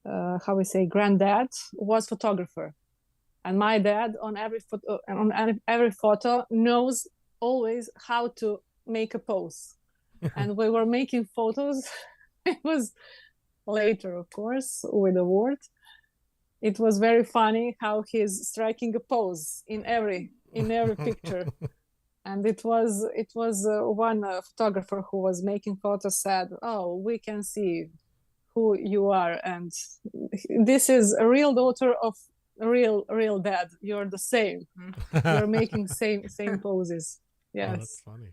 how we say, granddad was photographer, and my dad on every photo knows always how to make a pose. And we were making photos. It was later, of course, with the award. It was very funny how he's striking a pose in every picture. And it was one photographer who was making photos said, "Oh, we can see who you are, and this is a real daughter of a real dad. You're the same. You're making same poses." Yes. Oh, that's funny.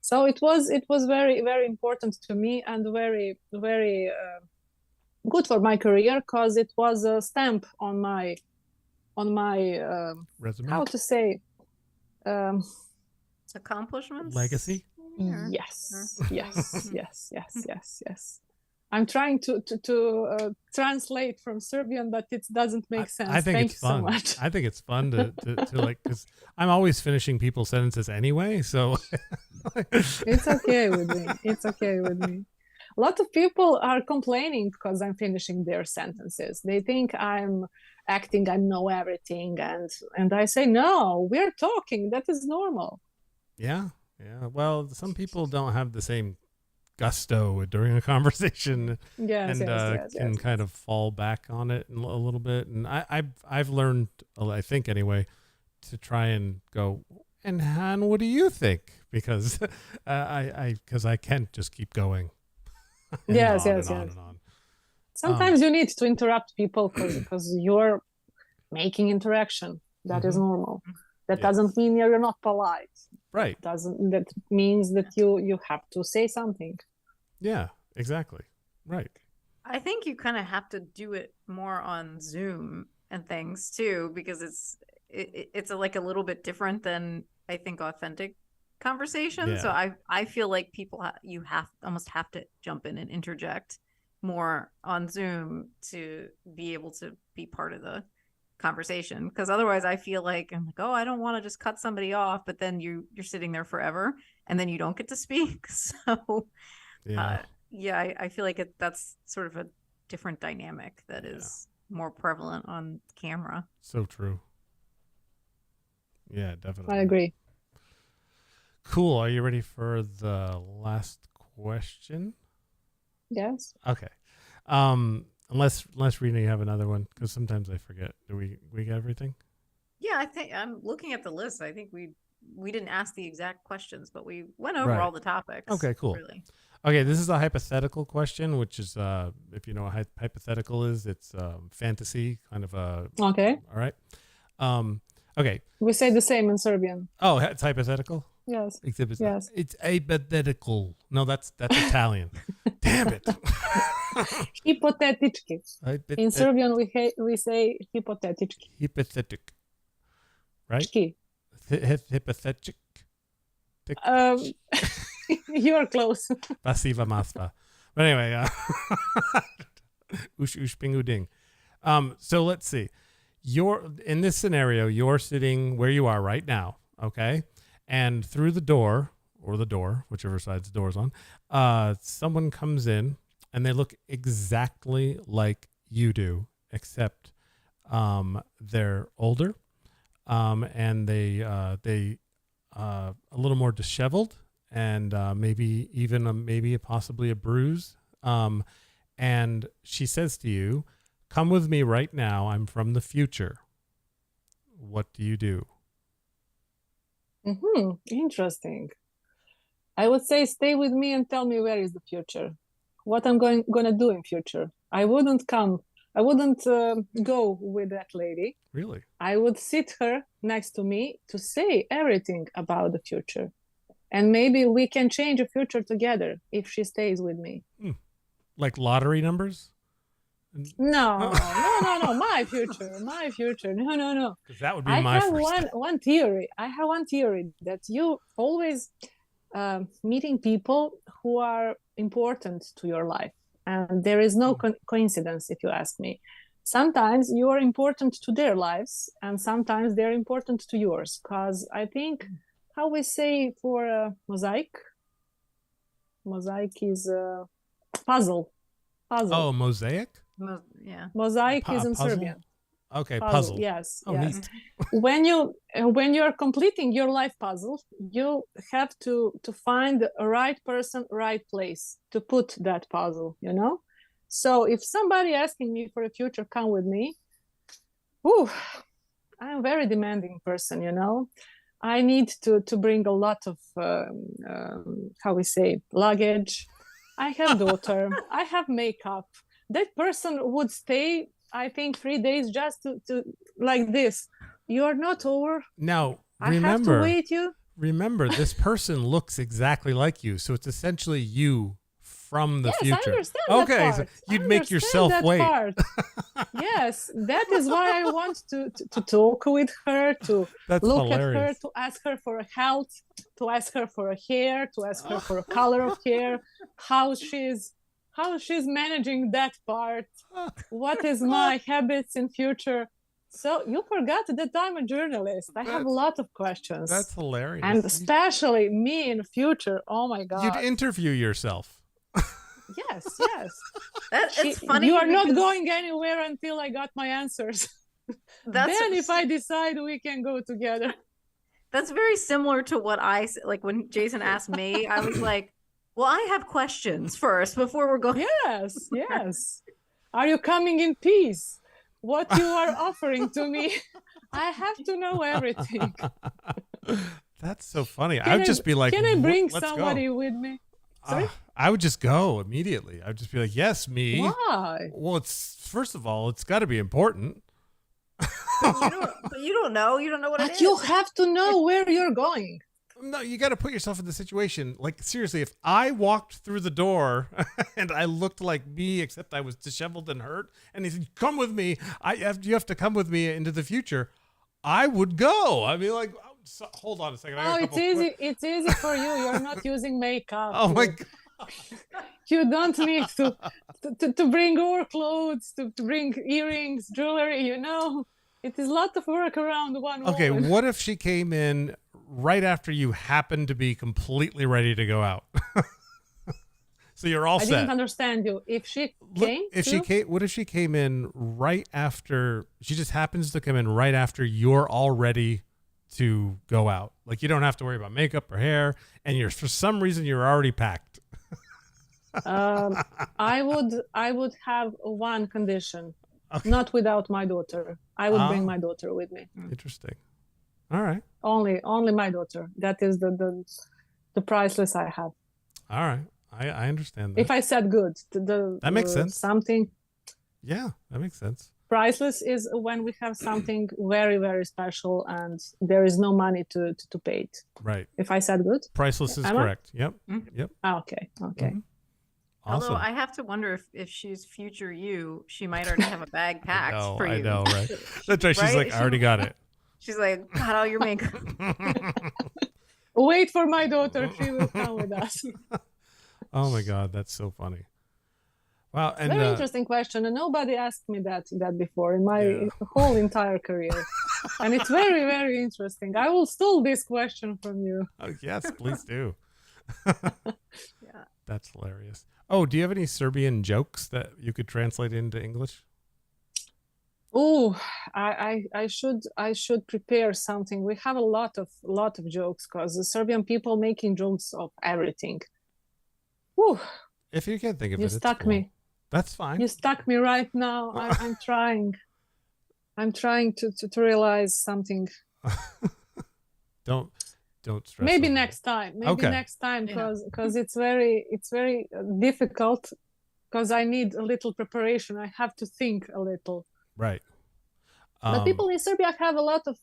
So it was very, very important to me, and very, very good for my career, because it was a stamp on my resume. How to say? Accomplishments, legacy. Yes. I'm trying to translate from Serbian, but it doesn't make sense. I think Thank it's you fun. so much. I think it's fun to like, because I'm always finishing people's sentences anyway. So It's okay with me. It's okay with me. A lot of people are complaining because I'm finishing their sentences. They think I'm acting, I know everything, and I say, no, we're talking. That is normal. Yeah. Well, some people don't have the same gusto during a conversation, yes, can kind of fall back on it a little bit. And I've learned, I think anyway, to try and go, and Han, what do you think? Because I can't just keep going. Yes. On. Sometimes you need to interrupt people because you're making interaction. That is normal. That doesn't mean you're not polite. Right. That means that you have to say something. Yeah, exactly. Right. I think you kind of have to do it more on Zoom and things too, because it's like a little bit different than, I think, authentic conversation. Yeah. So I feel like people you almost have to jump in and interject more on Zoom to be able to be part of the conversation, because otherwise I feel like I'm like, oh, I don't want to just cut somebody off, but then you're sitting there forever and then you don't get to speak. So I feel like that's sort of a different dynamic that is more prevalent on camera. So true. Yeah, definitely. I agree. Cool. Are you ready for the last question? Yes. Okay. Unless Rena, you have another one, because sometimes I forget. Do we get everything? Yeah, I think I'm looking at the list. I think we didn't ask the exact questions, but we went over Right. all the topics. Okay, cool. Really. Okay, this is a hypothetical question, which is, if you know what hypothetical is, it's fantasy, kind of a... Okay. All right. Okay. We say the same in Serbian. Oh, it's hypothetical? Yes. Yes. It's hypothetical. No, that's Italian. Damn it. Hipotetički. In Serbian, we say hipotetički. Hypothetic. Right? Čki. Hypothetic. You're close. Pasiva masva. But anyway, ush pingu ding. So let's see. In this scenario, you're sitting where you are right now, okay? And through the door, or the door, whichever side the door's on, someone comes in and they look exactly like you do, except they're older, and they a little more disheveled, and maybe possibly a bruise. And she says to you, "Come with me right now. I'm from the future." What do you do? Interesting. I would say stay with me and tell me where is the future. What I'm gonna do in future. I wouldn't go with that lady. Really? I would sit her next to me to say everything about the future. And maybe we can change the future together if she stays with me. Like lottery numbers? No. My future. No. Because that would be my first. I have one theory. I have one theory that you always meeting people who are important to your life, and there is no coincidence, if you ask me. Sometimes you are important to their lives, and sometimes they're important to yours. Because I think, how we say for mosaic is a puzzle. Oh, mosaic? Yeah. Mosaic is in Serbian. Okay, puzzle. Yes. Oh, yes. Neat. when you're completing your life puzzle, you have to find the right person, right place to put that puzzle, you know? So if somebody asking me for a future, come with me. I'm a very demanding person, you know? I need to bring a lot of, luggage. I have daughter. I have makeup. That person would stay, I think, 3 days just to like this. You are not over. Now, I have to wait you. Remember, this person looks exactly like you. So it's essentially you from the future. Yes, I understand okay, that part. So you'd make yourself wait. Yes, that is why I want to talk with her, to That's look hilarious. at her, to ask her for health, to ask her for a hair, to ask her for a color of hair, how she's managing that part, what is my habits in future. So you forgot that I'm a journalist. I have a lot of questions. That's hilarious. And especially me in the future. Oh my God. You'd interview yourself. Yes. It's funny. You are not going anywhere until I got my answers. Then if I decide, we can go together. That's very similar to what like when Jason asked me, I was like, well, I have questions first before we're going. Yes. Are you coming in peace? What you are offering to me? I have to know everything. That's so funny. I would just be like, can I bring let's somebody go. with me? Sorry? I would just go immediately. I would just be like, yes, me. Why? Well, first of all, it's got to be important. But you don't know. You don't know what it is. But you have to know where you're going. No, you got to put yourself in the situation. Like, seriously, if I walked through the door and I looked like me, except I was disheveled and hurt, and he said, come with me, you have to come with me into the future, I would go. I mean, like, hold on a second. It's easy. It's easy for you. You're not using makeup. Oh, my God. You don't need to bring more clothes, to bring earrings, jewelry, you know. It is a lot of work around one Okay, woman. what if she came in right after you happened to be completely ready to go out? So you're all I set. didn't understand you. If she came, what if she came in right after? She just happens to come in right after you're all ready to go out. Like you don't have to worry about makeup or hair, and you're for some reason you're already packed. I would have one condition, not without my daughter. I would bring my daughter with me. Interesting. All right. Only my daughter. That is the priceless I have. All right. I understand that. If I said good, that makes sense. Something. Yeah, that makes sense. Priceless is when we have something very, very special and there is no money to pay it. Right. If I said good. Priceless is correct. Yep. Yep. Okay. Mm-hmm. Awesome. Although I have to wonder if she's future you, she might already have a bag packed for you. I know, right? That's right. She's like, I already got it. She's like, got all your makeup. Wait for my daughter. She will come with us. Oh my God, that's so funny. Wow. And very interesting question. And nobody asked me that before in my whole entire career. And it's very, very interesting. I will steal this question from you. Oh, yes, please do. Yeah. That's hilarious. Oh, do you have any Serbian jokes that you could translate into English? Oh, I should prepare something. We have a lot of jokes because the Serbian people making jokes of everything. Whew. If you can't think of you it, stuck cool. me. That's fine. You stuck me right now. I'm trying. I'm trying to realize something. Don't stress. Maybe next time. Maybe next time because it's very difficult because I need a little preparation. I have to think a little. Right. But people in Serbia have a lot of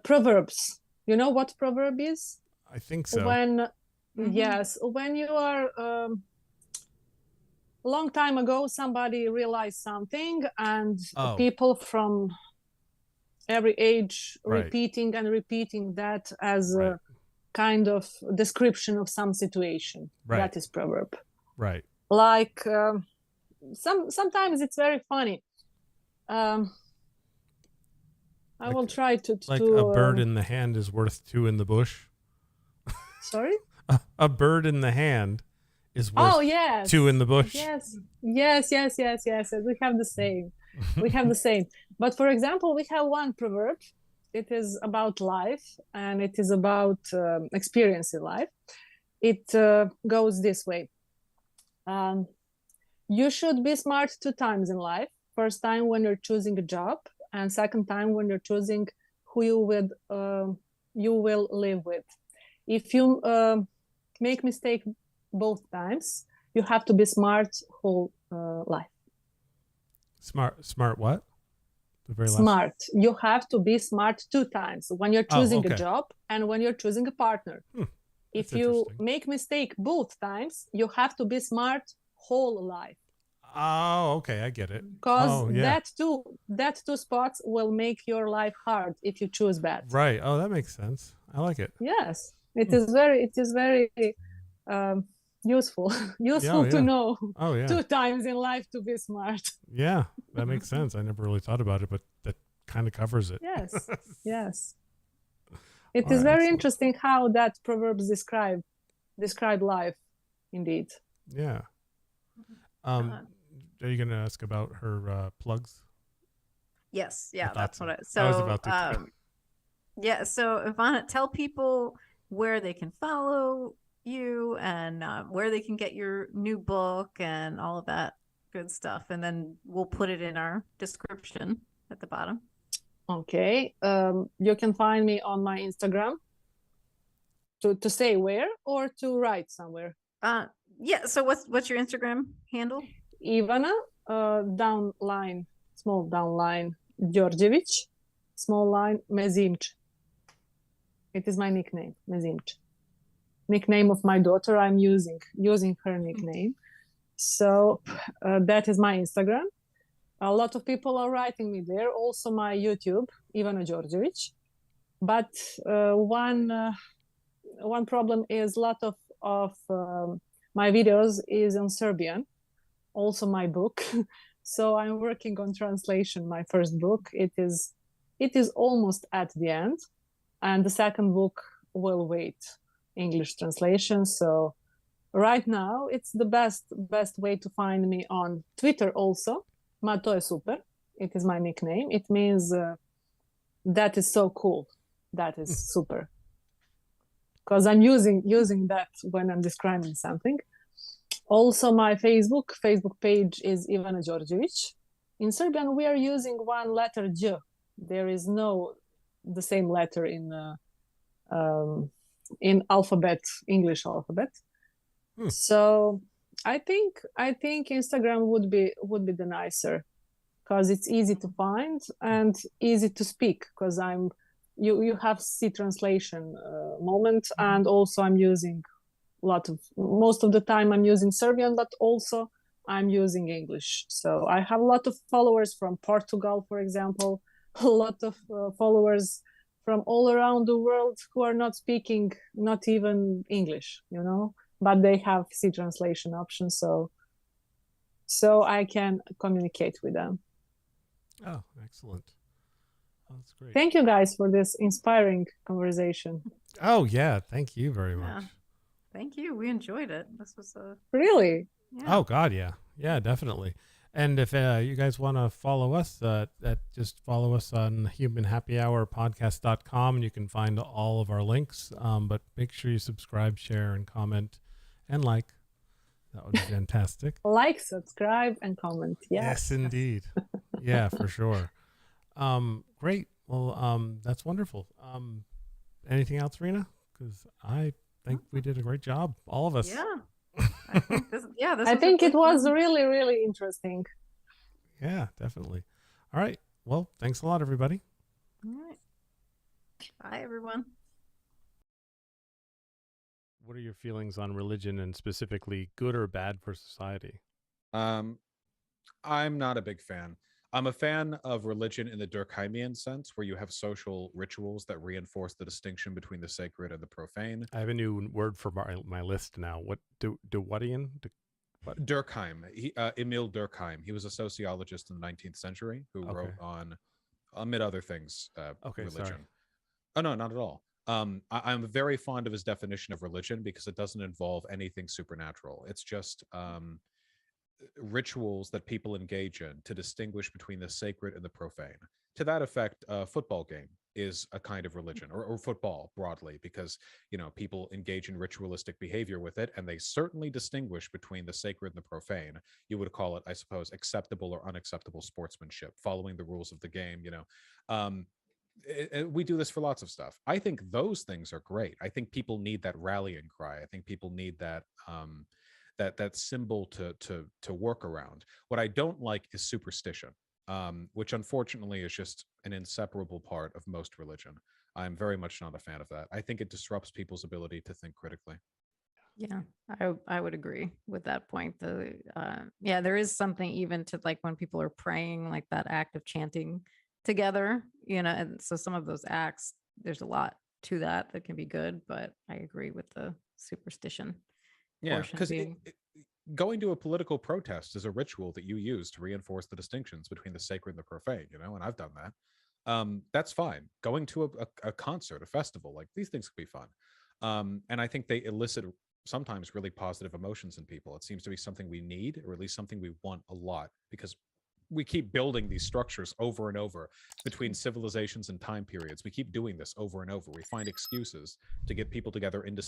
proverbs. You know what proverb is? I think so. Yes, when you are a long time ago, somebody realized something, and people from every age repeating and repeating that as a kind of description of some situation. That is proverb. Right. Like sometimes it's very funny. I will try to like a bird in the hand is worth two in the bush. Sorry? A bird in the hand is worth two in the bush. Yes. We have the same. We have the same. But for example, we have one proverb. It is about life and it is about experience in life. It goes this way. You should be smart 2 times in life. First time when you're choosing a job, and second time when you're choosing who you will live with. If you make mistake both times, you have to be smart whole life. Smart what? The very last. Smart. You have to be smart 2 times when you're choosing a job and when you're choosing a partner. If you make mistake both times, you have to be smart whole life. Oh, okay, I get it. Because that two spots will make your life hard if you choose bad. Right. Oh, that makes sense. I like it. Yes, it is very useful to know 2 times in life to be smart. Yeah, that makes sense. I never really thought about it, but that kind of covers it. Yes, yes. It is very interesting how that proverbs describe life, indeed. Yeah. Are you going to ask about her plugs? Yes. Yeah, that's what I was about to. Yeah. So Ivana, tell people where they can follow you and where they can get your new book and all of that good stuff. And then we'll put it in our description at the bottom. Okay. You can find me on my Instagram. To say where or to write somewhere? Yeah. So what's your Instagram handle? Ivana, small downline, Djordjevic, small line, Mezimč. It is my nickname, Mezimč. Nickname of my daughter, I'm using her nickname. So that is my Instagram. A lot of people are writing me there. Also my YouTube, Ivana Djordjevic. But one problem is a lot of my videos is in Serbian. Also my book. So I'm working on translation, my first book. It is almost at the end. And the second book will wait English translation. So right now it's the best way to find me on Twitter also. Ma to je super. It is my nickname. It means that is so cool. That is super. Because I'm using that when I'm describing something. Also, my Facebook page is Ivana Djordjevic. In Serbian, we are using one letter J. There is no the same letter in alphabet, English alphabet. So I think Instagram would be the nicer, because it's easy to find and easy to speak, because you have C translation moment, and also I'm using most of the time I'm using Serbian, but also I'm using English. So I have a lot of followers from Portugal, for example, a lot of followers from all around the world who are not speaking, not even English, but they have C translation option. So I can communicate with them. Oh, excellent. Oh, that's great. Thank you guys for this inspiring conversation. Oh yeah. Thank you very much. Thank you. We enjoyed it. This was really. Yeah. Oh God, yeah, definitely. And if you guys want to follow us, just follow us on humanhappyhourpodcast.com, and you can find all of our links. But make sure you subscribe, share, and comment, and like. That would be fantastic. Like, subscribe, and comment. Yes, indeed. Yeah, for sure. Great. Well, that's wonderful. Anything else, Rena? Because I think we did a great job, all of us. Yeah. I think I think it was really, really interesting. Yeah, definitely. All right. Well, thanks a lot, everybody. All right. Bye, everyone. What are your feelings on religion, and specifically good or bad for society? I'm not a big fan. I'm a fan of religion in the Durkheimian sense, where you have social rituals that reinforce the distinction between the sacred and the profane. I have a new word for my list now. What Durkheim? Durkheim. Emil Durkheim. He was a sociologist in the 19th century who wrote on, amid other things, religion. Sorry. Oh no, not at all. I'm very fond of his definition of religion because it doesn't involve anything supernatural. It's just rituals that people engage in to distinguish between the sacred and the profane. To that effect, a football game is a kind of religion, or football broadly, because people engage in ritualistic behavior with it, and they certainly distinguish between the sacred and the profane. You would call it, I suppose, acceptable or unacceptable sportsmanship, following the rules of the game. We do this for lots of stuff. I think those things are great. I think people need that rallying cry. I think people need that that symbol to work around. What I don't like is superstition, which unfortunately is just an inseparable part of most religion. I'm very much not a fan of that. I think it disrupts people's ability to think critically. Yeah, I would agree with that point. There is something even to like when people are praying, like that act of chanting together, and so some of those acts, there's a lot to that can be good, but I agree with the superstition. Yeah, because going to a political protest is a ritual that you use to reinforce the distinctions between the sacred and the profane, and I've done that. That's fine. Going to a concert, a festival, like these things can be fun. And I think they elicit sometimes really positive emotions in people. It seems to be something we need, or at least something we want a lot, because we keep building these structures over and over between civilizations and time periods. We keep doing this over and over. We find excuses to get people together into